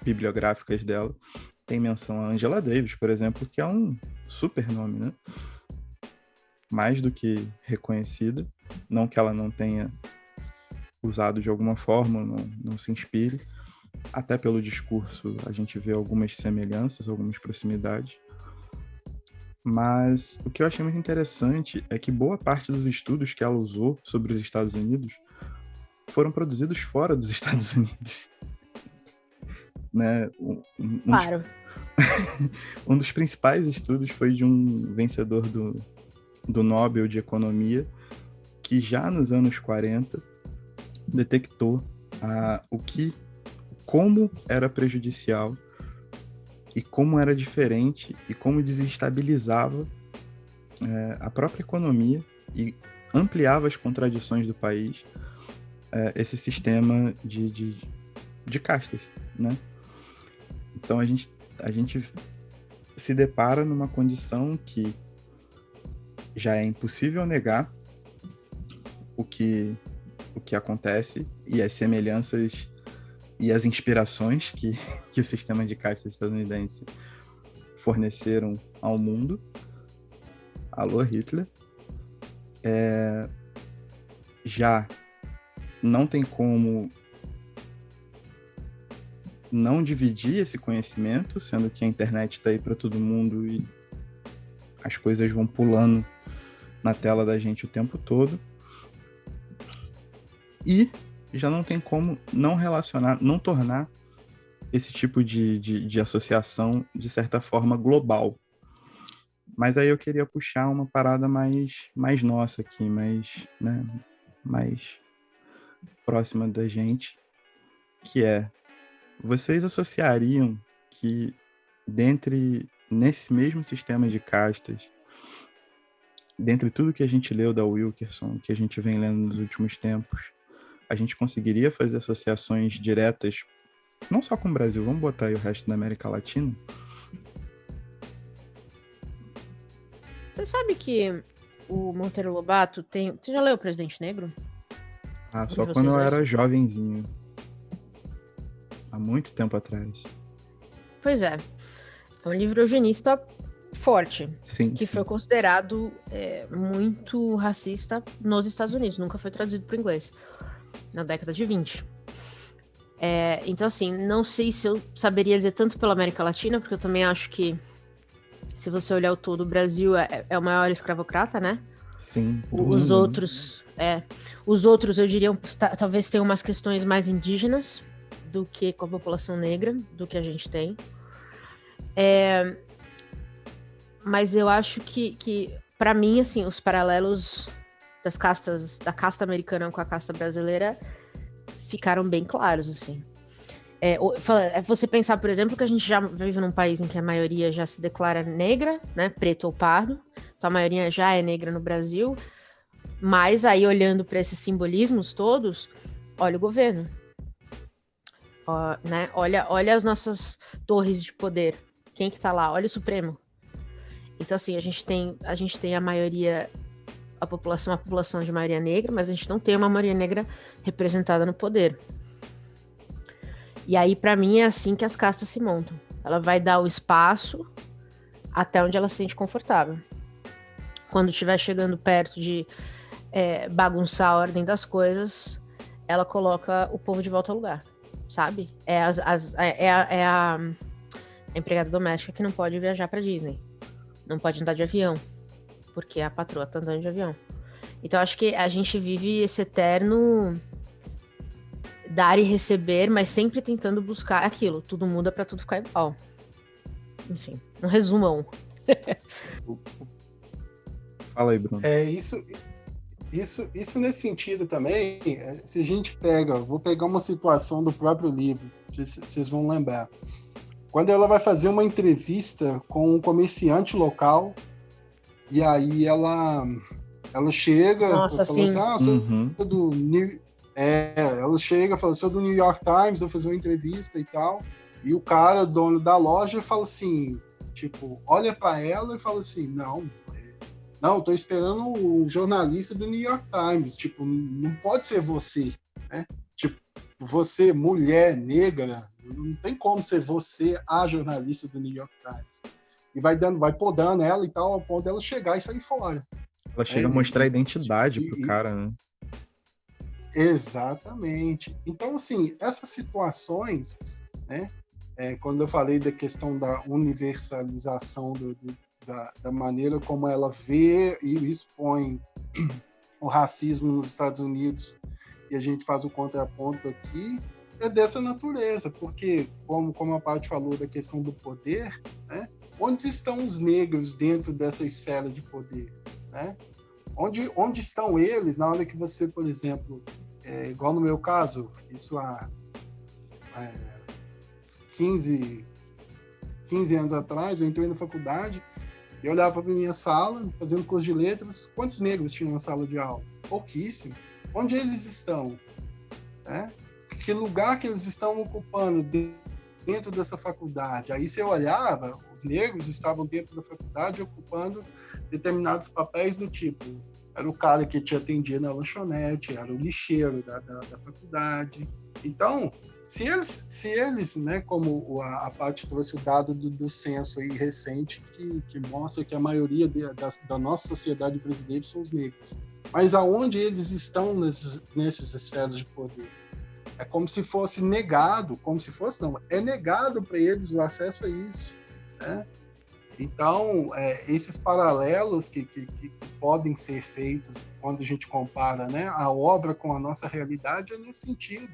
bibliográficas dela tem menção a Angela Davis, por exemplo, que é um super nome, né? Mais do que reconhecida. Não que ela não tenha usado de alguma forma, não se inspire. Até pelo discurso a gente vê algumas semelhanças, algumas proximidades. Mas o que eu achei muito interessante é que boa parte dos estudos que ela usou sobre os Estados Unidos foram produzidos fora dos Estados Unidos. Né? Claro. Um dos principais estudos foi de um vencedor do Nobel de Economia, que já nos anos 40 detectou como era prejudicial e como era diferente e como desestabilizava a própria economia e ampliava as contradições do país, esse sistema de castas, né? Então a gente se depara numa condição que já é impossível negar o que acontece e as semelhanças e as inspirações que o sistema de castas estadunidense forneceram ao mundo. Alô, Hitler. Já não tem como não dividir esse conhecimento, sendo que a internet está aí para todo mundo e as coisas vão pulando na tela da gente o tempo todo. E já não tem como não relacionar, não tornar esse tipo de associação, de certa forma, global. Mas aí eu queria puxar uma parada mais nossa aqui, né, mais próxima da gente, que é, vocês associariam que nesse mesmo sistema de castas, dentre tudo que a gente leu da Wilkerson, que a gente vem lendo nos últimos tempos, a gente conseguiria fazer associações diretas, não só com o Brasil, vamos botar aí o resto da América Latina? Você sabe que o Monteiro Lobato tem... Você já leu O Presidente Negro? Ah, só quando eu era jovenzinho. Há muito tempo atrás. Pois é. É um livro eugenista forte. Sim, que sim. foi considerado muito racista nos Estados Unidos. Nunca foi traduzido para o inglês. Na década de 20. Então, assim, não sei se eu saberia dizer tanto pela América Latina, porque eu também acho que, se você olhar o todo, o Brasil é o maior escravocrata, né? Sim. Os outros, eu diria, talvez tenham umas questões mais indígenas do que com a população negra, do que a gente tem. Mas eu acho que para mim, assim, os paralelos da casta americana com a casta brasileira ficaram bem claros, assim. Você pensar, por exemplo, que a gente já vive num país em que a maioria já se declara negra, né, preto ou pardo, então a maioria já é negra no Brasil, mas aí olhando para esses simbolismos todos, olha o governo, né, olha as nossas torres de poder, quem que tá lá? Olha o Supremo. Então, assim, a gente tem a maioria, uma população de maioria negra, mas a gente não tem uma maioria negra representada no poder. E aí, para mim, é assim que as castas se montam. Ela vai dar o espaço até onde ela se sente confortável. Quando estiver chegando perto de bagunçar a ordem das coisas, ela coloca o povo de volta ao lugar, sabe? A empregada doméstica que não pode viajar para Disney. Não pode andar de avião, porque a patroa tá andando de avião. Então, acho que a gente vive esse eterno dar e receber, mas sempre tentando buscar aquilo. Tudo muda pra tudo ficar igual. Enfim, um resumão. Fala aí, Bruno. Isso nesse sentido também, se a gente vou pegar uma situação do próprio livro, vocês vão lembrar. Quando ela vai fazer uma entrevista com um comerciante local, e aí ela chega, Nossa, falando sim. assim, sou do ela chega, fala, sou do New York Times, vou fazer uma entrevista e tal, e o cara, dono da loja, fala assim, tipo, olha para ela e fala assim, não, tô esperando o jornalista do New York Times, tipo, não pode ser você, né? Tipo, você, mulher, negra, não tem como ser você a jornalista do New York Times. E vai podando ela e tal, ao ponto dela chegar e sair fora. Ela chega a mostrar a identidade pro cara, né? Exatamente. Então, assim, essas situações, né? Quando eu falei da questão da universalização da maneira como ela vê e expõe o racismo nos Estados Unidos, e a gente faz o contraponto aqui, é dessa natureza, porque, como a Paty falou da questão do poder, né? Onde estão os negros dentro dessa esfera de poder, né? Onde estão eles na hora que você, por exemplo, igual no meu caso, isso há 15 anos atrás, eu entrei na faculdade e olhava para minha sala, fazendo curso de letras, quantos negros tinham na sala de aula? Pouquíssimos. Onde eles estão? Né? Que lugar que eles estão ocupando dentro dessa faculdade? Aí você olhava, os negros estavam dentro da faculdade ocupando determinados papéis do tipo, era o cara que te atendia na lanchonete, era o lixeiro da faculdade. Então, se eles, né, como a Paty trouxe o dado do censo aí recente, que mostra que a maioria da nossa sociedade brasileira são os negros. Mas aonde eles estão nesses esferas de poder? É como se fosse negado, é negado para eles o acesso a isso, né? Então, esses paralelos que podem ser feitos quando a gente compara, né, a obra com a nossa realidade é nesse sentido.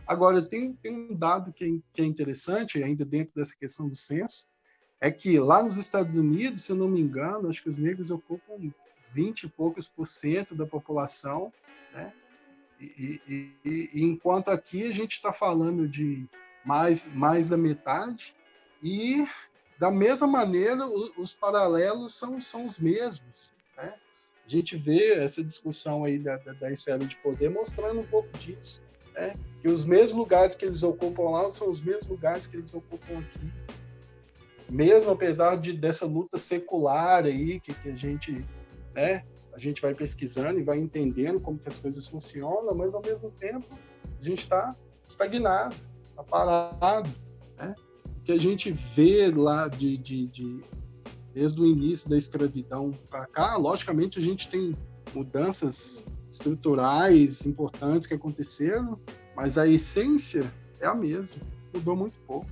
Agora, tem um dado que é interessante, ainda dentro dessa questão do censo, é que lá nos Estados Unidos, se eu não me engano, acho que os negros ocupam 20 e poucos % da população, né? E enquanto aqui a gente está falando de mais da metade, e da mesma maneira os paralelos são os mesmos, né? A gente vê essa discussão aí da esfera de poder mostrando um pouco disso, né? Que os mesmos lugares que eles ocupam lá são os mesmos lugares que eles ocupam aqui, mesmo apesar dessa luta secular aí que a gente, né, a gente vai pesquisando e vai entendendo como que as coisas funcionam, mas ao mesmo tempo a gente está estagnado, está parado, né? O que a gente vê lá desde o início da escravidão para cá, logicamente a gente tem mudanças estruturais importantes que aconteceram, mas a essência é a mesma, mudou muito pouco.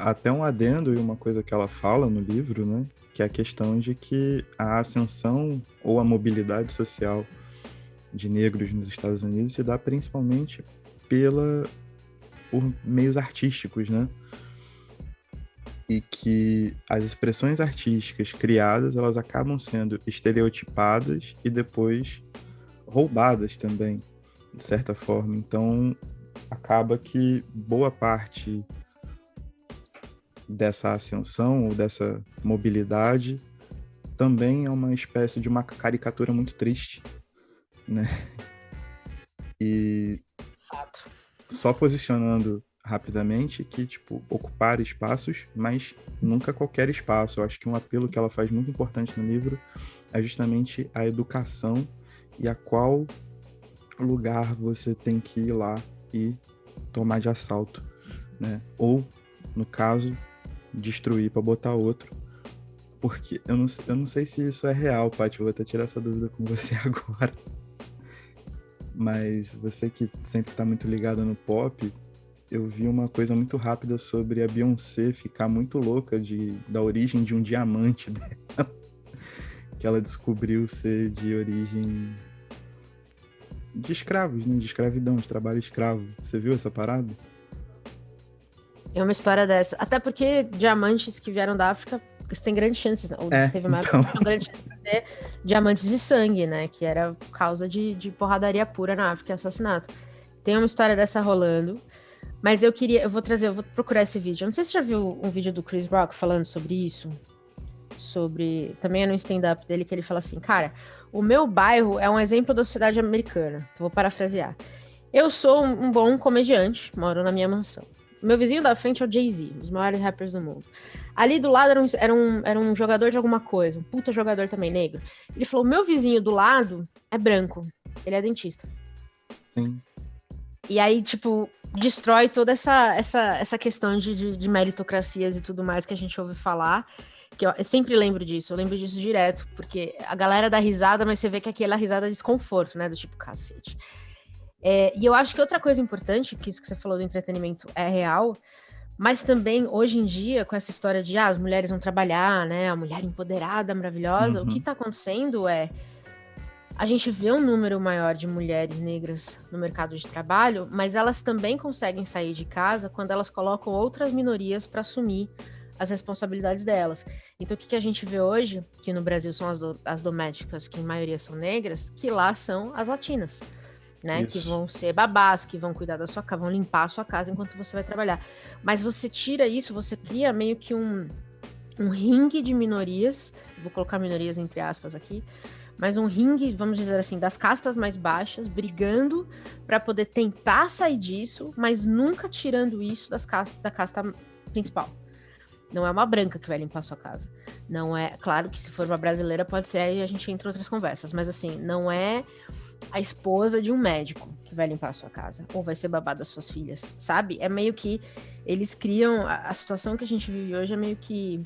Até um adendo e uma coisa que ela fala no livro, né, que é a questão de que a ascensão ou a mobilidade social de negros nos Estados Unidos se dá principalmente por meios artísticos, né? E que as expressões artísticas criadas, elas acabam sendo estereotipadas e depois roubadas também, de certa forma. Então, acaba que boa parte dessa ascensão ou dessa mobilidade também é uma espécie de uma caricatura muito triste, né? E só posicionando rapidamente que, tipo, ocupar espaços, mas nunca qualquer espaço. Eu acho que um apelo que ela faz muito importante no livro é justamente a educação e a qual lugar você tem que ir lá e tomar de assalto, né? Ou, no caso, destruir para botar outro. Porque eu não sei se isso é real, Paty, eu vou até tirar essa dúvida com você agora. Mas você que sempre tá muito ligada no pop, eu vi uma coisa muito rápida sobre a Beyoncé ficar muito louca da origem de um diamante dela, que ela descobriu ser de origem de escravos, né? De escravidão, de trabalho escravo. Você viu essa parada? É uma história dessa. Até porque diamantes que vieram da África, você tem grandes chances, né? Ou teve uma época que tinha grandes chances de ter diamantes de sangue, né? Que era causa de porradaria pura na África e assassinato. Tem uma história dessa rolando. Mas eu vou procurar esse vídeo. Eu não sei se você já viu um vídeo do Chris Rock falando sobre isso. Também é no stand-up dele que ele fala assim, cara, o meu bairro é um exemplo da sociedade americana. Então, vou parafrasear. Eu sou um bom comediante, moro na minha mansão. Meu vizinho da frente é o Jay-Z, um dos maiores rappers do mundo. Ali do lado era um jogador de alguma coisa, um puta jogador também, negro. Ele falou, meu vizinho do lado é branco, ele é dentista. Sim. E aí, tipo, destrói toda essa questão de meritocracias e tudo mais que a gente ouve falar. Que eu sempre lembro disso, eu lembro disso direto, porque a galera dá risada, mas você vê que aquela risada é desconforto, né? Do tipo, cacete. E eu acho que outra coisa importante, que isso que você falou do entretenimento é real, mas também, hoje em dia, com essa história de as mulheres vão trabalhar, né? A mulher empoderada, maravilhosa, o que tá acontecendo a gente vê um número maior de mulheres negras no mercado de trabalho, mas elas também conseguem sair de casa quando elas colocam outras minorias para assumir as responsabilidades delas. Então, o que a gente vê hoje, que no Brasil são as domésticas, que em maioria são negras, que lá são as latinas, né? Isso. Que vão ser babás, que vão cuidar da sua casa, vão limpar a sua casa enquanto você vai trabalhar. Mas você tira isso, você cria meio que um ringue de minorias, vou colocar minorias entre aspas aqui, mas um ringue, vamos dizer assim, das castas mais baixas, brigando para poder tentar sair disso, mas nunca tirando isso da casta principal. Não é uma branca que vai limpar a sua casa. Não é, claro que se for uma brasileira pode ser, aí a gente entra em outras conversas, mas assim, não é a esposa de um médico que vai limpar a sua casa, ou vai ser babá das suas filhas, sabe? É meio que eles criam, a situação que a gente vive hoje é meio que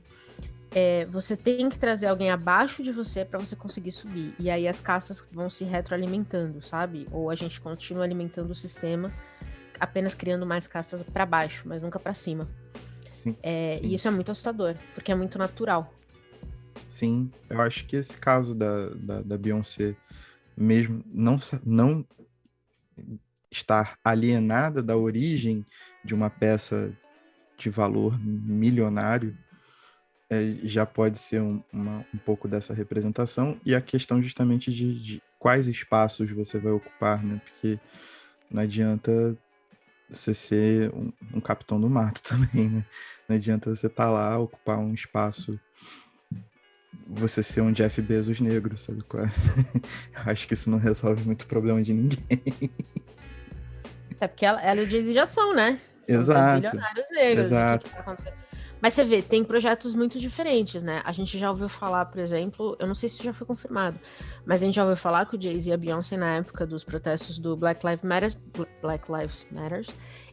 você tem que trazer alguém abaixo de você para você conseguir subir. E aí as castas vão se retroalimentando, sabe? Ou a gente continua alimentando o sistema, apenas criando mais castas para baixo, mas nunca para cima. Sim, sim. E isso é muito assustador, porque é muito natural. Sim, eu acho que esse caso da Beyoncé, mesmo não estar alienada da origem de uma peça de valor milionário, já pode ser um pouco dessa representação, e a questão justamente de quais espaços você vai ocupar, né? Porque não adianta você ser um capitão do mato também, né? Não adianta você estar lá, ocupar um espaço, você ser um Jeff Bezos negro, sabe qual é? Acho que isso não resolve muito problema de ninguém. É porque ela e o Jay-Z já são, né? São Exato. dois bilionários negros. Exato. O que tá acontecendo? Mas você vê, tem projetos muito diferentes, né? A gente já ouviu falar, por exemplo, eu não sei se já foi confirmado, mas a gente já ouviu falar que o Jay-Z e a Beyoncé, na época dos protestos do Black Lives Matter,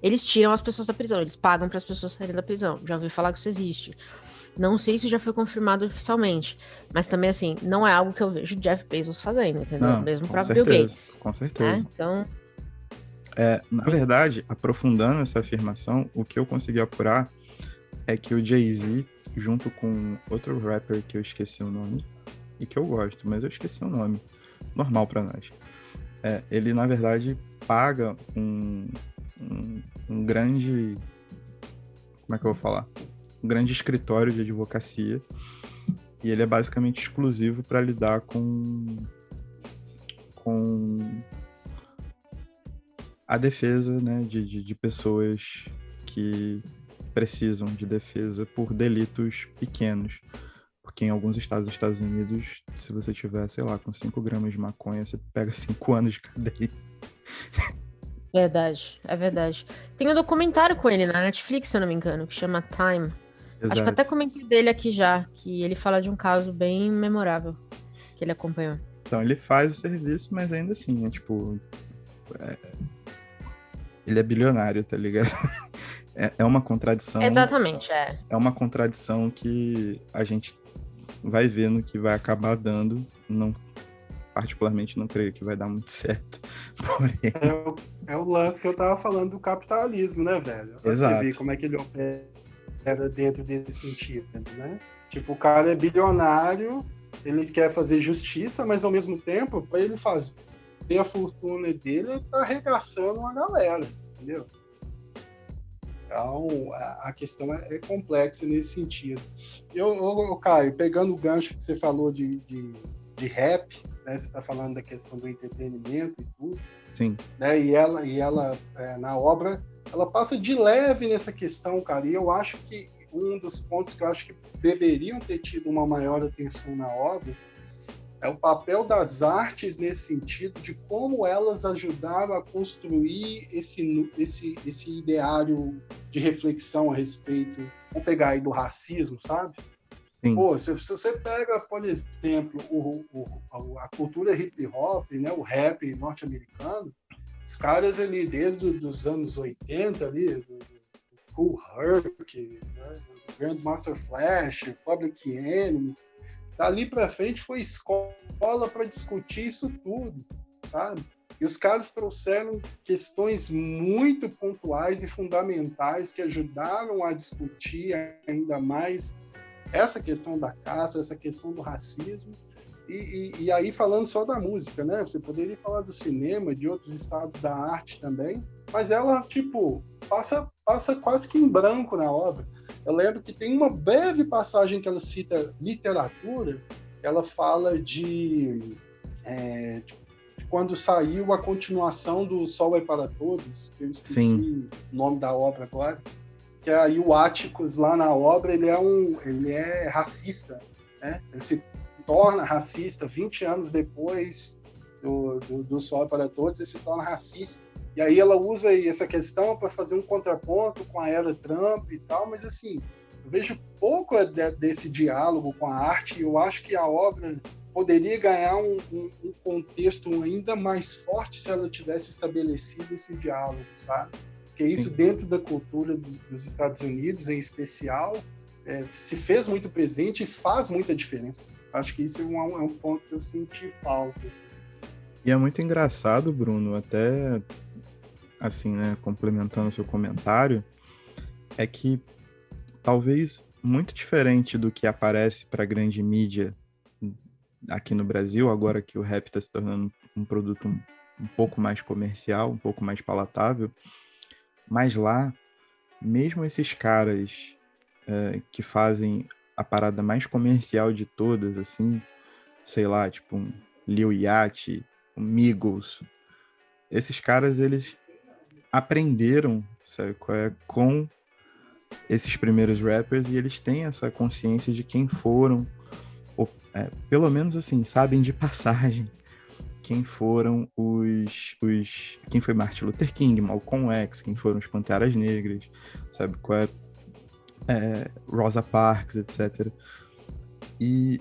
eles tiram as pessoas da prisão, eles pagam para as pessoas saírem da prisão. Já ouvi falar que isso existe. Não sei se já foi confirmado oficialmente, mas também, assim, não é algo que eu vejo o Jeff Bezos fazendo, entendeu? Não, mesmo com para Bill certeza, Gates. com certeza. Né? Então, na verdade, aprofundando essa afirmação, o que eu consegui apurar é que o Jay-Z, junto com outro rapper que eu esqueci o nome, e que eu gosto, mas eu esqueci o nome, normal pra nós, ele, na verdade, paga um grande... Como é que eu vou falar? Um grande escritório de advocacia, e ele é basicamente exclusivo para lidar com a defesa, né, de pessoas que precisam de defesa por delitos pequenos. Porque em alguns estados dos Estados Unidos, se você tiver, sei lá, com 5 gramas de maconha, você pega 5 anos de cadeia. verdade, é verdade. Tem um documentário com ele na Netflix, se eu não me engano, que chama Time. Exato. Acho que até comentei dele aqui já, que ele fala de um caso bem memorável que ele acompanhou. Então, ele faz o serviço, mas ainda assim, ele é bilionário, tá ligado? É uma contradição. Exatamente, é. É uma contradição que a gente vai ver no que vai acabar dando. Não, particularmente, não creio que vai dar muito certo. Porém... É o lance que eu tava falando do capitalismo, né, velho? Pra Exato. você ver como é que ele opera dentro desse sentido, né? Tipo, o cara é bilionário, ele quer fazer justiça, mas ao mesmo tempo, para ele fazer a fortuna dele, ele tá arregaçando uma galera, entendeu? Então, a questão é complexa nesse sentido. Eu, Caio, pegando o gancho que você falou de rap, né? Você está falando da questão do entretenimento e tudo. Sim. Né? E ela na obra, ela passa de leve nessa questão, cara. E eu acho que um dos pontos que eu acho que deveriam ter tido uma maior atenção na obra é o papel das artes nesse sentido, de como elas ajudaram a construir esse ideário de reflexão a respeito, vamos pegar aí do racismo, sabe? Sim. Pô, se você pega, por exemplo, a cultura hip hop, né, o rap norte-americano, os caras ali desde os anos 80 ali, do Kool Herc, né, do Grandmaster Flash, Public Enemy, dali para frente foi escola para discutir isso tudo, sabe? E os caras trouxeram questões muito pontuais e fundamentais que ajudaram a discutir ainda mais essa questão da caça, essa questão do racismo. E aí, falando só da música, né? Você poderia falar do cinema, de outros estados da arte também, mas ela, tipo, passa quase que em branco na obra. Eu lembro que tem uma breve passagem que ela cita literatura, ela fala de quando saiu a continuação do Sol é para Todos, que eu esqueci Sim. o nome da obra agora, que aí o Atticus lá na obra, ele é racista, né? Ele se torna racista 20 anos depois do Sol é para Todos, ele se torna racista. E aí ela usa essa questão para fazer um contraponto com a era Trump e tal, mas assim, eu vejo pouco desse diálogo com a arte, e eu acho que a obra poderia ganhar um contexto ainda mais forte se ela tivesse estabelecido esse diálogo, sabe? Porque isso Sim. dentro da cultura dos Estados Unidos, em especial, se fez muito presente e faz muita diferença. Acho que isso é um ponto que eu senti falta. Assim. E é muito engraçado, Bruno, até assim, né, complementando o seu comentário, é que talvez muito diferente do que aparece para a grande mídia aqui no Brasil, agora que o rap está se tornando um produto um pouco mais comercial, um pouco mais palatável, mas lá, mesmo esses caras que fazem a parada mais comercial de todas, assim, sei lá, tipo um Lil Yachty, um Migos, esses caras, eles aprenderam, sabe, com esses primeiros rappers, e eles têm essa consciência de quem foram, ou, pelo menos assim, sabem de passagem quem foram quem foi Martin Luther King, Malcolm X, quem foram os Panteras Negras, sabe, qual Rosa Parks, etc. E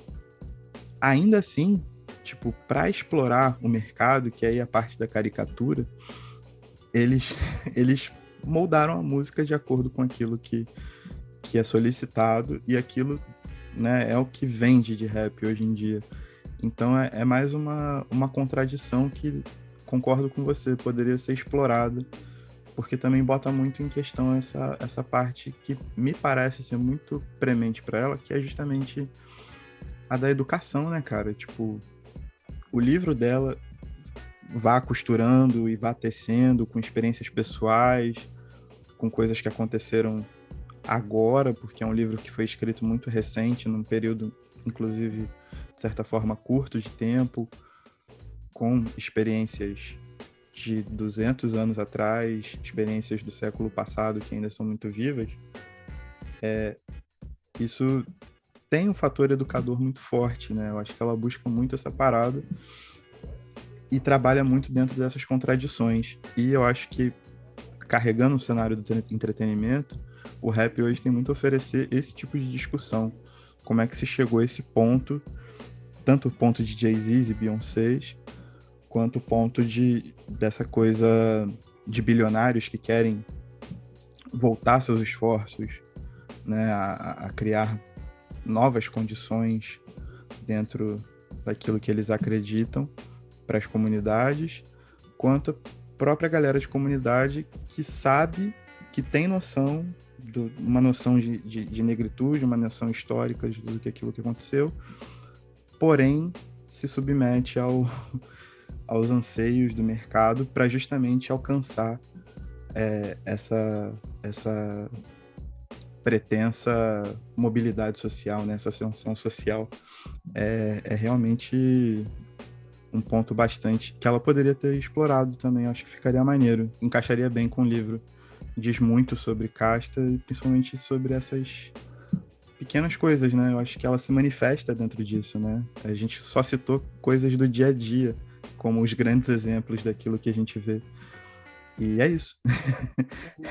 ainda assim, tipo, para explorar o mercado, que é aí a parte da caricatura, eles moldaram a música de acordo com aquilo que é solicitado, e aquilo, né, é o que vende de rap hoje em dia. Então é mais uma contradição que, concordo com você, poderia ser explorada, porque também bota muito em questão essa parte que me parece ser muito premente para ela, que é justamente a da educação, né, cara? Tipo, o livro dela vá costurando e vá tecendo com experiências pessoais, com coisas que aconteceram agora, porque é um livro que foi escrito muito recente, num período, inclusive, de certa forma, curto de tempo, com experiências de 200 anos atrás, experiências do século passado que ainda são muito vivas. Isso tem um fator educador muito forte, né? Eu acho que ela busca muito essa parada e trabalha muito dentro dessas contradições. E eu acho que, carregando o cenário do entretenimento, o rap hoje tem muito a oferecer esse tipo de discussão. Como é que se chegou a esse ponto, tanto o ponto de Jay-Z e Beyoncé, quanto o ponto dessa coisa de bilionários que querem voltar seus esforços, né, a criar novas condições dentro daquilo que eles acreditam para as comunidades, quanto a própria galera de comunidade que sabe, que tem noção, uma noção de negritude, uma noção histórica de tudo aquilo que aconteceu, porém se submete aos anseios do mercado para justamente alcançar essa pretensa mobilidade social, né? Essa ascensão social. É realmente um ponto bastante que ela poderia ter explorado também. Acho que ficaria maneiro, encaixaria bem com o livro. Diz muito sobre casta e principalmente sobre essas pequenas coisas, né? Eu acho que ela se manifesta dentro disso, né? A gente só citou coisas do dia a dia como os grandes exemplos daquilo que a gente vê. E é isso.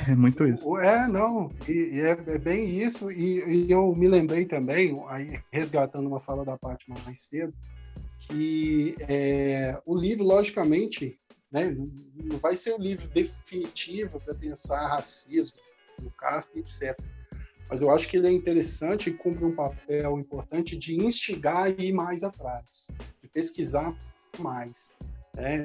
É muito isso. Não, é bem isso. E eu me lembrei também, aí resgatando uma fala da Paty mais cedo, que o livro, logicamente, né, não vai ser o livro definitivo para pensar racismo, casta, etc. Mas eu acho que ele é interessante e cumpre um papel importante de instigar e ir mais atrás, de pesquisar mais, né?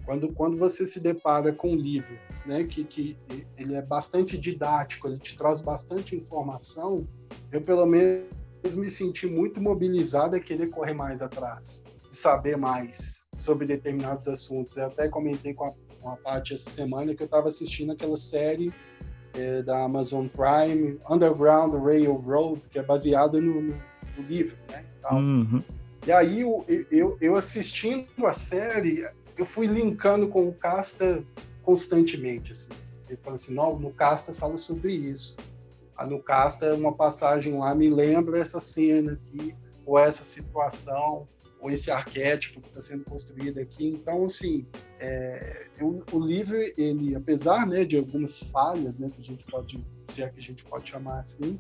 Quando você se depara com um livro, né, que ele é bastante didático, ele te traz bastante informação, eu pelo menos me senti muito mobilizado a querer correr mais atrás, de saber mais sobre determinados assuntos. Eu até comentei com a Paty essa semana que eu estava assistindo aquela série da Amazon Prime, Underground Railroad, que é baseada no livro, né? Uhum. E aí eu assistindo a série, eu fui linkando com o Casta constantemente, assim. Ele falou assim, não, no Casta fala sobre isso. No Casta, uma passagem lá me lembra essa cena aqui, ou essa situação, ou esse arquétipo que está sendo construído aqui. Então, assim, o livro, ele, apesar, né, de algumas falhas, né, que a gente pode dizer, que a gente pode chamar assim,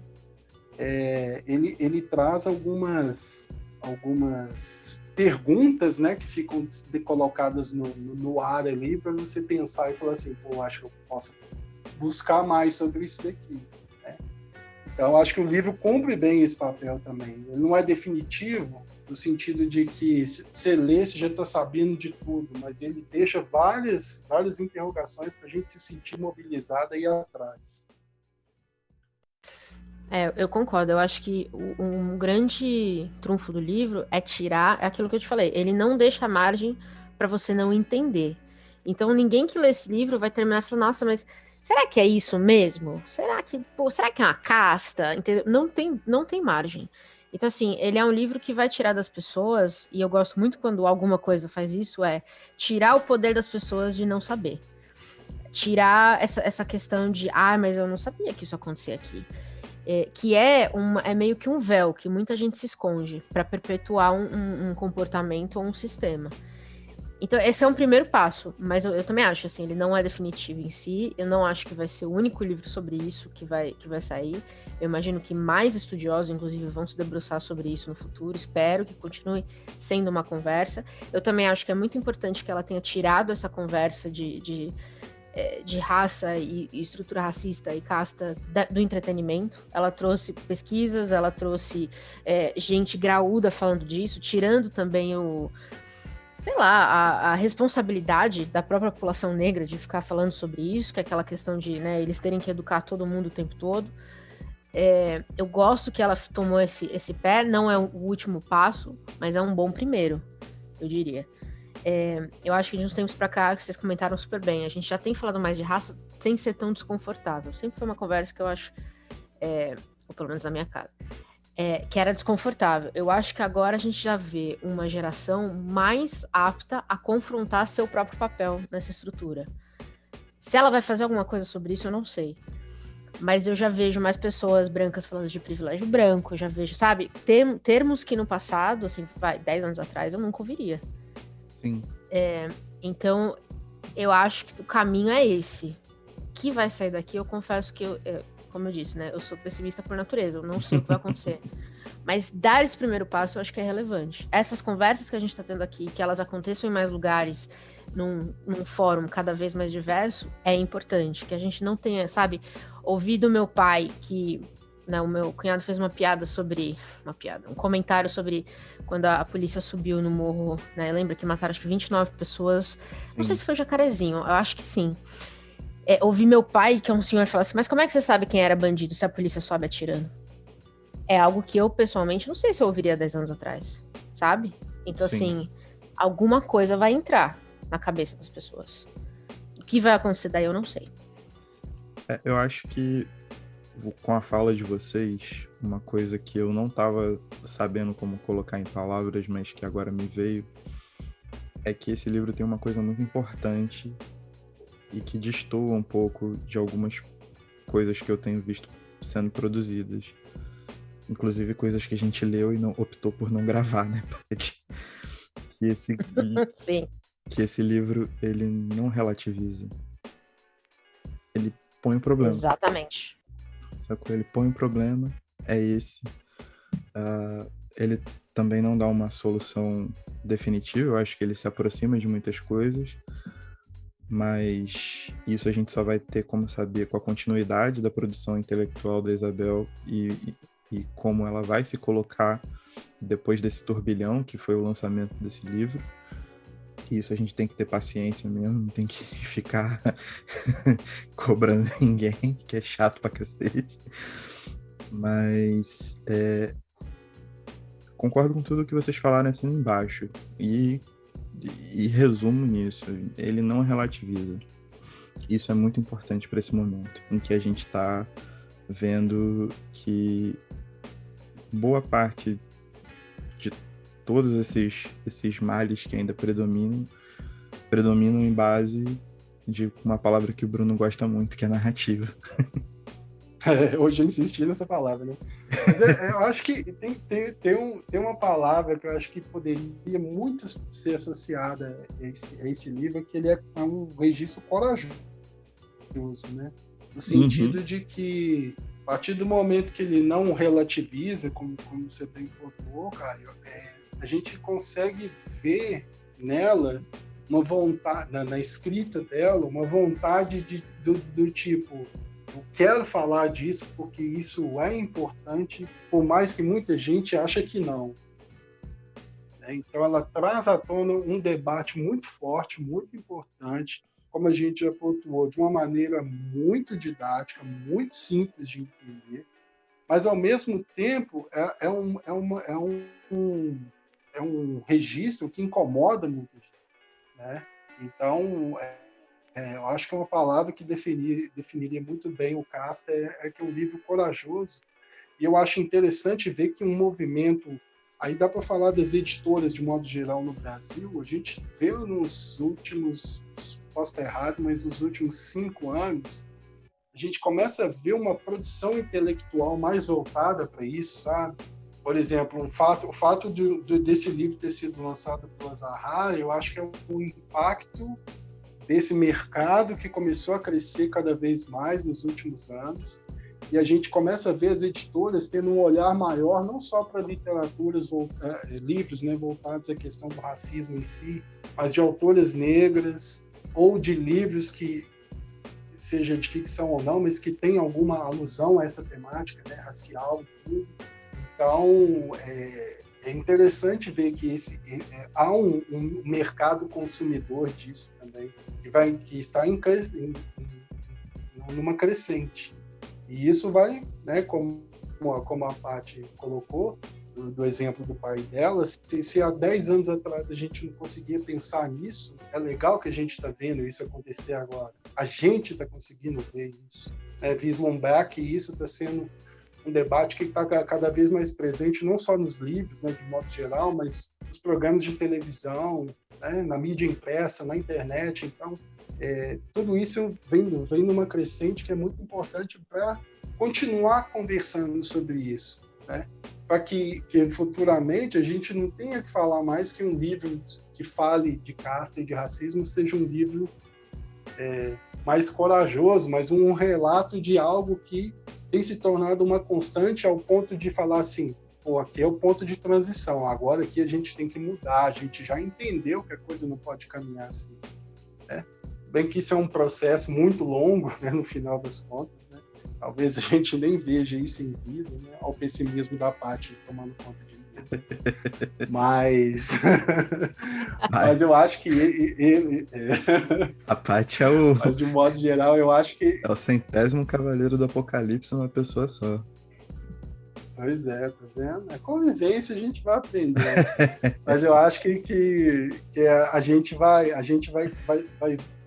ele traz algumas perguntas, né, que ficam colocadas no ar ali para você pensar e falar assim, pô, acho que eu posso buscar mais sobre isso daqui, né? Então, acho que o livro cumpre bem esse papel também. Ele não é definitivo no sentido de que você lê, você já está sabendo de tudo, mas ele deixa várias interrogações para a gente se sentir mobilizado e ir atrás. Eu concordo. Eu acho que um grande trunfo do livro é tirar aquilo que eu te falei. Ele não deixa margem para você não entender. Então, ninguém que lê esse livro vai terminar falando, nossa, mas será que é isso mesmo? Será que é uma casta? Entendeu? Não tem margem. Então, assim, ele é um livro que vai tirar das pessoas, e eu gosto muito quando alguma coisa faz isso, é tirar o poder das pessoas de não saber. Tirar essa questão de, mas eu não sabia que isso acontecia aqui. Que é meio que um véu que muita gente se esconde para perpetuar um comportamento ou um sistema. Então, esse é um primeiro passo, mas eu também acho, assim, ele não é definitivo em si, eu não acho que vai ser o único livro sobre isso que vai sair. Eu imagino que mais estudiosos, inclusive, vão se debruçar sobre isso no futuro, espero que continue sendo uma conversa. Eu também acho que é muito importante que ela tenha tirado essa conversa de raça e estrutura racista e casta do entretenimento. Ela trouxe pesquisas, ela trouxe gente graúda falando disso, tirando também a responsabilidade da própria população negra de ficar falando sobre isso, que é aquela questão de, né, eles terem que educar todo mundo o tempo todo. Eu gosto que ela tomou esse pé, não é o último passo, mas é um bom primeiro, eu diria. Eu acho que de uns tempos pra cá, vocês comentaram super bem, a gente já tem falado mais de raça sem ser tão desconfortável. Sempre foi uma conversa que eu acho, ou pelo menos na minha casa, que era desconfortável. Eu acho que agora a gente já vê uma geração mais apta a confrontar seu próprio papel nessa estrutura. Se ela vai fazer alguma coisa sobre isso, eu não sei. Mas eu já vejo mais pessoas brancas falando de privilégio branco, eu já vejo, sabe, termos que no passado, assim, 10 anos atrás, eu nunca ouviria. Sim. Então, eu acho que o caminho é esse. O que vai sair daqui, eu confesso que como eu disse, né? Eu sou pessimista por natureza, eu não sei o que vai acontecer. Mas dar esse primeiro passo eu acho que é relevante. Essas conversas que a gente está tendo aqui, que elas aconteçam em mais lugares, num fórum cada vez mais diverso, é importante. Que a gente não tenha, sabe, ouvido meu pai que... Né, o meu cunhado fez um comentário sobre quando a polícia subiu no morro, né? Lembra que mataram acho que 29 pessoas. Sim. Não sei se foi o Jacarezinho, eu acho que sim. Ouvi meu pai, que é um senhor, falar assim, mas como é que você sabe quem era bandido se a polícia sobe atirando? É algo que eu, pessoalmente, não sei se eu ouviria 10 anos atrás, sabe? Então, sim, assim, alguma coisa vai entrar na cabeça das pessoas. O que vai acontecer daí, eu não sei. Eu acho que, com a fala de vocês, uma coisa que eu não estava sabendo como colocar em palavras, mas que agora me veio, é que esse livro tem uma coisa muito importante e que destoa um pouco de algumas coisas que eu tenho visto sendo produzidas. Inclusive coisas que a gente leu e optou por não gravar, né? Sim. Que esse livro, ele não relativiza. Ele põe o problema. Exatamente. Sacou? Ele põe o problema, é esse. Ele também não dá uma solução definitiva, eu acho que ele se aproxima de muitas coisas, mas isso a gente só vai ter como saber com a continuidade da produção intelectual da Isabel e como ela vai se colocar depois desse turbilhão que foi o lançamento desse livro. Isso a gente tem que ter paciência mesmo, não tem que ficar cobrando ninguém, que é chato pra cacete. Mas concordo com tudo que vocês falaram assim embaixo e resumo nisso, ele não relativiza. Isso é muito importante para esse momento em que a gente está vendo que boa parte de todos esses males que ainda predominam em base de uma palavra que o Bruno gosta muito, que é narrativa. Hoje eu insisti nessa palavra, né? Mas eu acho que tem uma palavra que eu acho que poderia muito ser associada a esse livro, que ele é um registro corajoso, né? No sentido de que, a partir do momento que ele não relativiza, como você bem colocou, Caio, a gente consegue ver nela uma vontade, na escrita dela, uma vontade do tipo, eu quero falar disso porque isso é importante, por mais que muita gente ache que não. Então ela traz à tona um debate muito forte, muito importante, como a gente já pontuou, de uma maneira muito didática, muito simples de entender, mas ao mesmo tempo é um registro que incomoda muita gente. né? Então, eu acho que uma palavra que definiria muito bem o Casta é que é um livro corajoso. E eu acho interessante ver que um movimento, aí dá para falar das editoras de modo geral no Brasil, a gente vê nos últimos, posso estar errado, mas nos últimos 5 anos, a gente começa a ver uma produção intelectual mais voltada para isso, sabe? Por exemplo, o fato desse livro ter sido lançado pela Zahara, eu acho que é um impacto desse mercado que começou a crescer cada vez mais nos últimos anos, e a gente começa a ver as editoras tendo um olhar maior, não só para literaturas, livros, né, voltados à questão do racismo em si, mas de autoras negras, ou de livros que, seja de ficção ou não, mas que tem alguma alusão a essa temática, né, racial e tudo. Então, é interessante ver que há um mercado consumidor disso também, que está numa crescente. E isso vai, né, como a Paty colocou, do exemplo do pai dela, se há 10 anos atrás a gente não conseguia pensar nisso, é legal que a gente está vendo isso acontecer agora. A gente está conseguindo ver isso, vislumbrar que isso está sendo um debate que está cada vez mais presente, não só nos livros, né, de modo geral, mas nos programas de televisão, né, na mídia impressa, na internet. Então, tudo isso vem numa crescente que é muito importante para continuar conversando sobre isso, né? Para que futuramente a gente não tenha que falar mais que um livro que fale de casta e de racismo seja um livro mais corajoso, mas um relato de algo que tem se tornado uma constante ao ponto de falar assim, pô, aqui é o ponto de transição, agora aqui a gente tem que mudar, a gente já entendeu que a coisa não pode caminhar assim, né? Bem que isso é um processo muito longo, né, no final das contas, né? Talvez a gente nem veja isso em vida, né? Ao pessimismo da Paty tomando conta de mim. Mas eu acho que ele A Paty é o... Mas, de modo geral, eu acho que... É o 100º cavaleiro do apocalipse, uma pessoa só. Pois é, tá vendo? É convivência, a gente vai aprender. Mas eu acho que a gente vai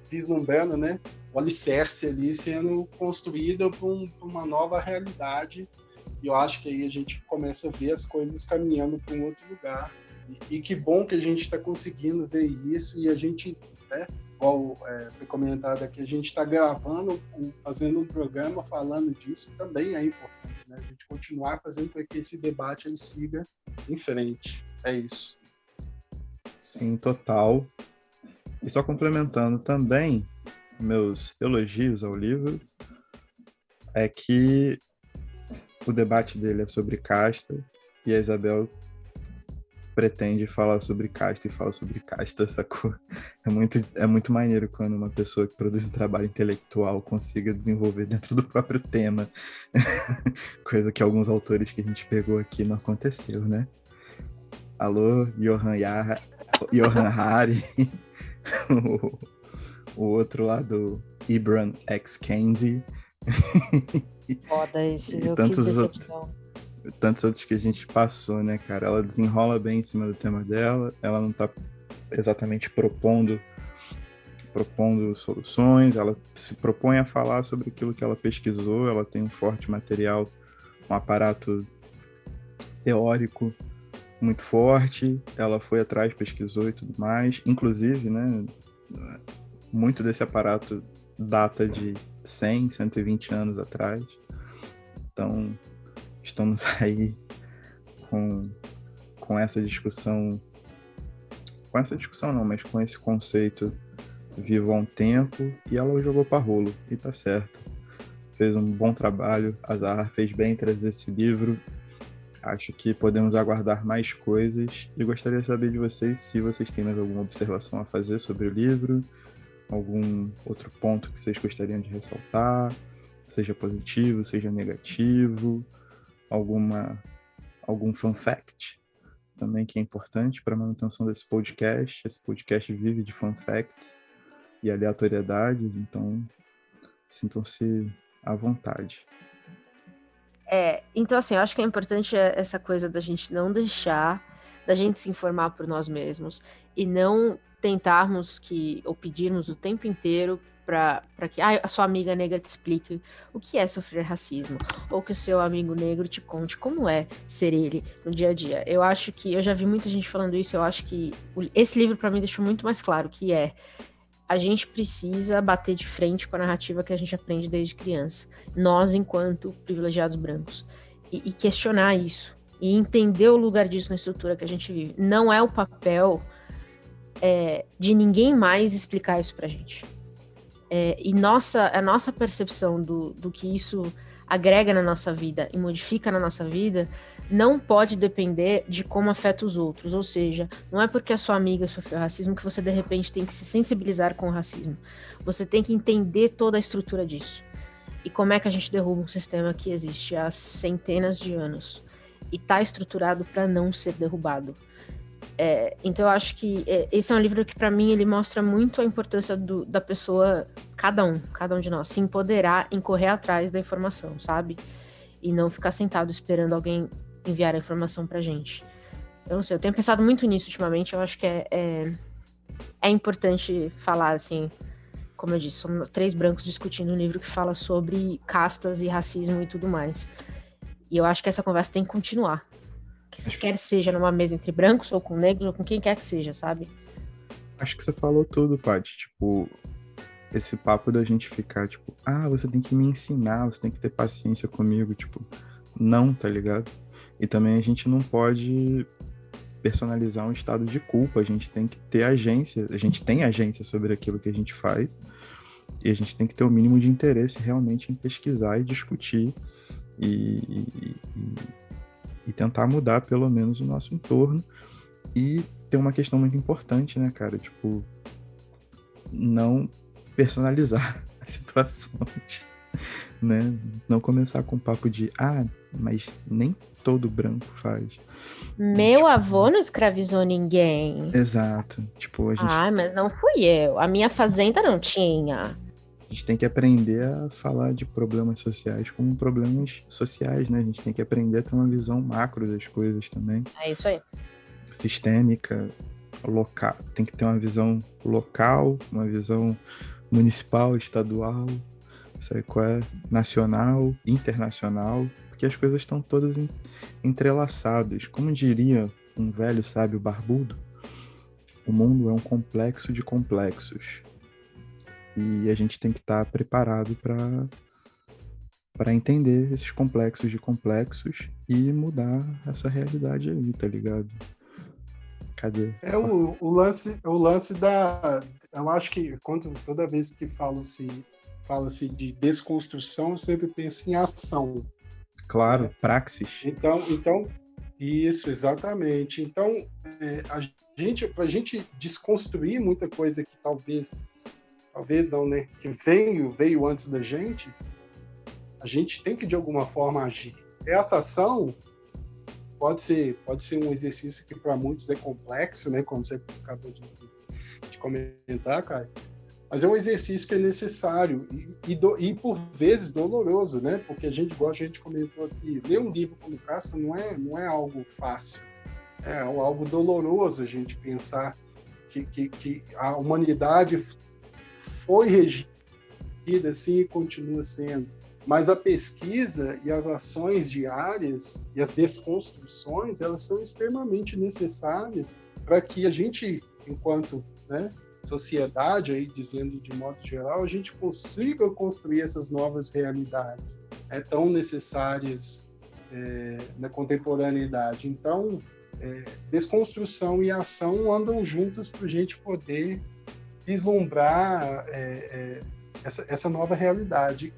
vislumbrando, né, o alicerce ali sendo construído para uma nova realidade. E eu acho que aí a gente começa a ver as coisas caminhando para um outro lugar. E que bom que a gente está conseguindo ver isso, e a gente, né, igual foi comentado aqui, a gente está gravando, fazendo um programa falando disso, também é importante, né? A gente continuar fazendo para que esse debate ele siga em frente. É isso. Sim, total. E só complementando também, meus elogios ao livro, é que o debate dele é sobre casta, e a Isabel pretende falar sobre casta e fala sobre casta, sacou? É muito maneiro quando uma pessoa que produz um trabalho intelectual consiga desenvolver dentro do próprio tema. Coisa que alguns autores que a gente pegou aqui não aconteceu, né? Alô, Johan Hari, o outro lá do Ibram X. Kendi. Foda esse, E viu? Que decepção. Tantos outros que a gente passou, né, cara? Ela desenrola bem em cima do tema dela, ela não tá exatamente propondo soluções, ela se propõe a falar sobre aquilo que ela pesquisou, ela tem um forte material, um aparato teórico muito forte, ela foi atrás, pesquisou e tudo mais, inclusive, né, muito desse aparato data de 100, 120 anos atrás, então estamos aí com essa discussão não, mas com esse conceito vivo há um tempo, e ela jogou para rolo, e tá certo. Fez um bom trabalho, a Zahara fez bem em trazer esse livro, acho que podemos aguardar mais coisas, e gostaria de saber de vocês se vocês têm mais alguma observação a fazer sobre o livro, algum outro ponto que vocês gostariam de ressaltar, seja positivo, seja negativo, algum fun fact também que é importante para a manutenção desse podcast. Esse podcast vive de fun facts e aleatoriedades, então sintam-se à vontade. Então assim, eu acho que é importante essa coisa da gente não deixar, da gente se informar por nós mesmos e não tentarmos ou pedirmos o tempo inteiro para que a sua amiga negra te explique o que é sofrer racismo, ou que o seu amigo negro te conte como é ser ele no dia a dia. Eu acho que, eu já vi muita gente falando isso, eu acho que esse livro para mim deixou muito mais claro que a gente precisa bater de frente com a narrativa que a gente aprende desde criança, nós enquanto privilegiados brancos, e questionar isso, e entender o lugar disso na estrutura que a gente vive. Não é o papel de ninguém mais explicar isso pra gente. E a nossa percepção do que isso agrega na nossa vida e modifica na nossa vida não pode depender de como afeta os outros. Ou seja, não é porque a sua amiga sofreu racismo que você de repente tem que se sensibilizar com o racismo. Você tem que entender toda a estrutura disso. E como é que a gente derruba um sistema que existe há centenas de anos e está estruturado para não ser derrubado. Então eu acho que esse é um livro que para mim ele mostra muito a importância da pessoa, cada um de nós, se empoderar em correr atrás da informação, sabe? E não ficar sentado esperando alguém enviar a informação pra gente. Eu não sei, eu tenho pensado muito nisso ultimamente, eu acho que é importante falar, assim, como eu disse, são 3 brancos discutindo um livro que fala sobre castas e racismo e tudo mais. E eu acho que essa conversa tem que continuar. Quer seja numa mesa entre brancos ou com negros ou com quem quer que seja, sabe? Acho que você falou tudo, Paty. Tipo, esse papo da gente ficar, tipo, você tem que me ensinar, você tem que ter paciência comigo, tipo, não, tá ligado? E também a gente não pode personalizar um estado de culpa, a gente tem que ter agência, a gente tem agência sobre aquilo que a gente faz, e a gente tem que ter o mínimo de interesse realmente em pesquisar e discutir e tentar mudar pelo menos o nosso entorno. E tem uma questão muito importante, né, cara? Tipo, não personalizar as situações, né? Não começar com papo de, mas nem todo branco faz. Meu avô não escravizou ninguém. Exato. Tipo, a gente... mas não fui eu. A minha fazenda não tinha. A gente tem que aprender a falar de problemas sociais como problemas sociais, né? A gente tem que aprender a ter uma visão macro das coisas também. É isso aí. Sistêmica, local. Tem que ter uma visão local, uma visão municipal, estadual, sabe qual é? Nacional, internacional, porque as coisas estão todas entrelaçadas. Como diria um velho sábio barbudo, o mundo é um complexo de complexos. E a gente tem que estar preparado para entender esses complexos de complexos e mudar essa realidade aí, tá ligado? Cadê? O lance da... Eu acho que toda vez que fala-se de desconstrução, eu sempre penso em ação. Claro, praxis. Então isso, exatamente. Então, pra gente desconstruir muita coisa que talvez não, né? Que veio antes da gente, a gente tem que, de alguma forma, agir. Essa ação pode ser um exercício que para muitos é complexo, né? Como você acabou de comentar, Caio. Mas é um exercício que é necessário e por vezes doloroso, né? Porque igual a gente comentou aqui, ler um livro como Caça não é algo fácil. É algo doloroso a gente pensar que a humanidade foi regida assim e continua sendo. Mas a pesquisa e as ações diárias e as desconstruções, elas são extremamente necessárias para que a gente, enquanto, né, sociedade, aí dizendo de modo geral, a gente consiga construir essas novas realidades tão necessárias na contemporaneidade. Então, desconstrução e ação andam juntas para a gente poder vislumbrar essa nova realidade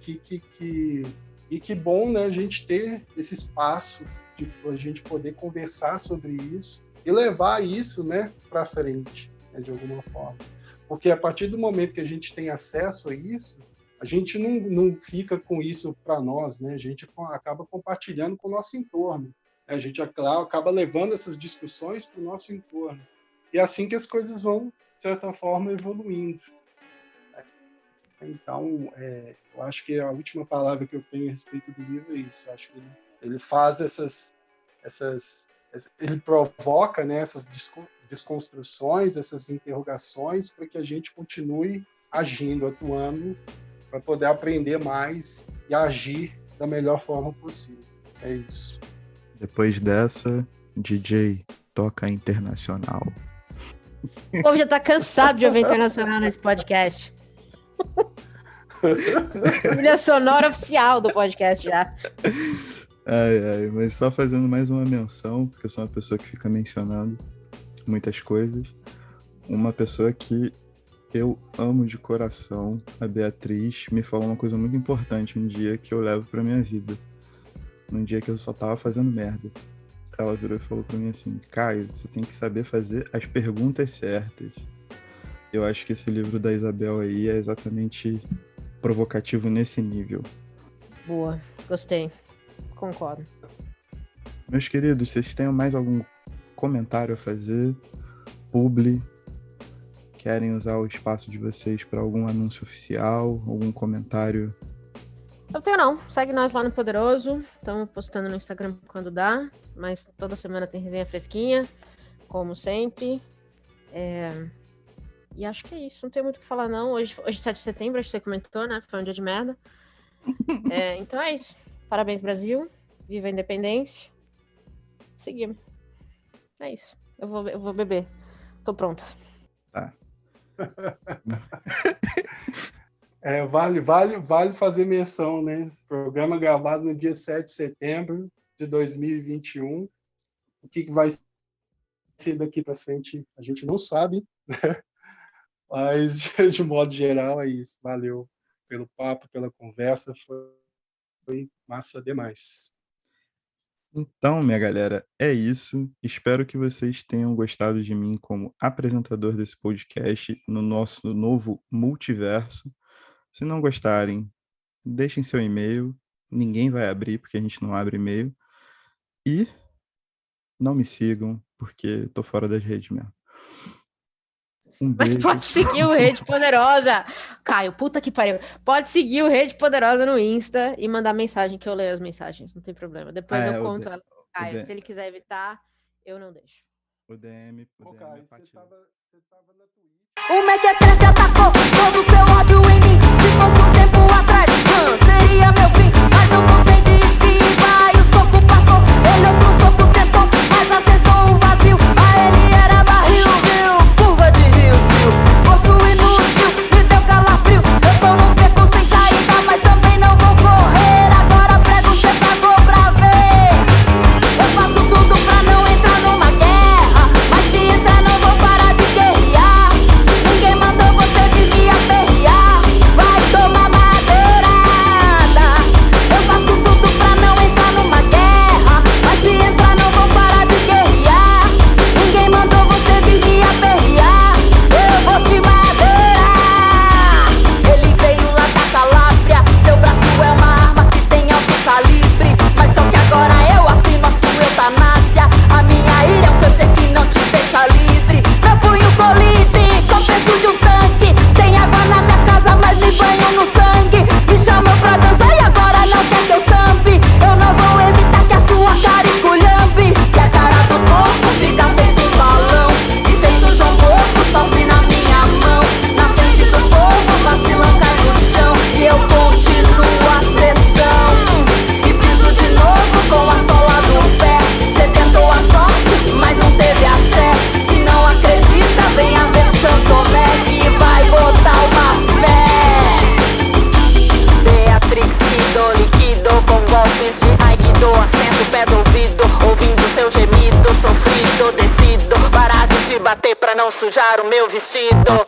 e que bom, né, a gente ter esse espaço de a gente poder conversar sobre isso e levar isso, né, para frente, né, de alguma forma, porque a partir do momento que a gente tem acesso a isso, a gente não fica com isso para nós, né, a gente acaba compartilhando com o nosso entorno, a gente acaba levando essas discussões para o nosso entorno, e é assim que as coisas vão, de certa forma, evoluindo. Então, eu acho que a última palavra que eu tenho a respeito do livro é isso. Eu acho que ele faz essas ele provoca, né, essas desconstruções, essas interrogações, para que a gente continue agindo, atuando, para poder aprender mais e agir da melhor forma possível. É isso. Depois dessa, DJ toca internacional. O povo já tá cansado de ouvir internacional nesse podcast. Trilha sonora oficial do podcast já. Mas só fazendo mais uma menção, porque eu sou uma pessoa que fica mencionando muitas coisas. Uma pessoa que eu amo de coração, a Beatriz, me falou uma coisa muito importante um dia que eu levo pra minha vida. Num dia que eu só tava fazendo merda. Ela virou e falou pra mim assim: Caio, você tem que saber fazer as perguntas certas. Eu acho que esse livro da Isabel aí é exatamente provocativo nesse nível. Boa, gostei. Concordo. Meus queridos, vocês têm mais algum comentário a fazer? Publi? Querem usar o espaço de vocês para algum anúncio oficial? Algum comentário? Eu tenho não. Segue nós lá no Poderoso. Estamos postando no Instagram quando dá. Mas toda semana tem resenha fresquinha. Como sempre. E acho que é isso. Não tem muito o que falar, não. Hoje 7 de setembro, acho que você comentou, né? Foi um dia de merda. Então é isso. Parabéns, Brasil. Viva a independência. Seguimos. É isso. Eu vou beber. Tô pronta. Tá. Vale fazer menção, né? Programa gravado no dia 7 de setembro de 2021. O que vai ser daqui para frente, a gente não sabe, né? Mas, de modo geral, é isso. Valeu pelo papo, pela conversa. Foi massa demais. Então, minha galera, é isso. Espero que vocês tenham gostado de mim como apresentador desse podcast no nosso novo multiverso. Se não gostarem, deixem seu e-mail. Ninguém vai abrir, porque a gente não abre e-mail. E não me sigam, porque tô fora das redes mesmo. Mas pode seguir o Rede Poderosa. Caio, puta que pariu. Pode seguir o Rede Poderosa no Insta e mandar mensagem, que eu leio as mensagens, não tem problema. Depois eu conto ela. Caio, se ele quiser evitar, eu não deixo. O DM Caio, você tava na Twitch. O Mequetrefe atacou todo o seu ódio em mim. Se fosse um tempo atrás, seria meu fim. Mas eu tentei de esquivar e o soco passou. Ele outro soco tentou, mas acertou o vazio. A ele era barril, viu? Curva de rio, tio. Esforço inútil, me deu calafrio. Eu tô num beco sem saída, mas também não vou correr. Agora prego, cê pagou pra ver. Eu faço tudo pra não entrar numa guerra, mas se entrar não vou parar de guerrear. Ninguém mandou você vir me aperrear. Vai tomar madeirada. Eu faço tudo pra não entrar numa guerra, mas se entrar não vou parar de guerrear. Ninguém mandou você vir me aperrear. Eu vou te madeirar. Ele veio lá da Calábria. Seu braço é uma arma que tem alto calibre, mas só que agora eu assino a sua eutanásia. A minha ira é um câncer que não te deixa livre. Meu punho colide com o peso de um tanque. Tem água na minha casa, mas me banho no sangue. Me chamou pra dançar e agora não quer que eu sambe. Eu não vou evitar que a sua cara esculhambe. Que a cara do porco fica feito balão. E feito João Porco, sozinho na minha mão. Na frente do povo, vacilão cai no chão. E eu continuo a sessão. E piso de novo com a sola do pé. Cê tentou a sorte, mas não teve axé. Se não acredita, venha ver Santo Tomé, que vai botar uma fé. Beatrix Kido, liquido com golpes de Aikido. Assento o pé do ouvido, ouvindo seu gemido sofrido. Decido parar de te bater pra não sujar o meu vestido.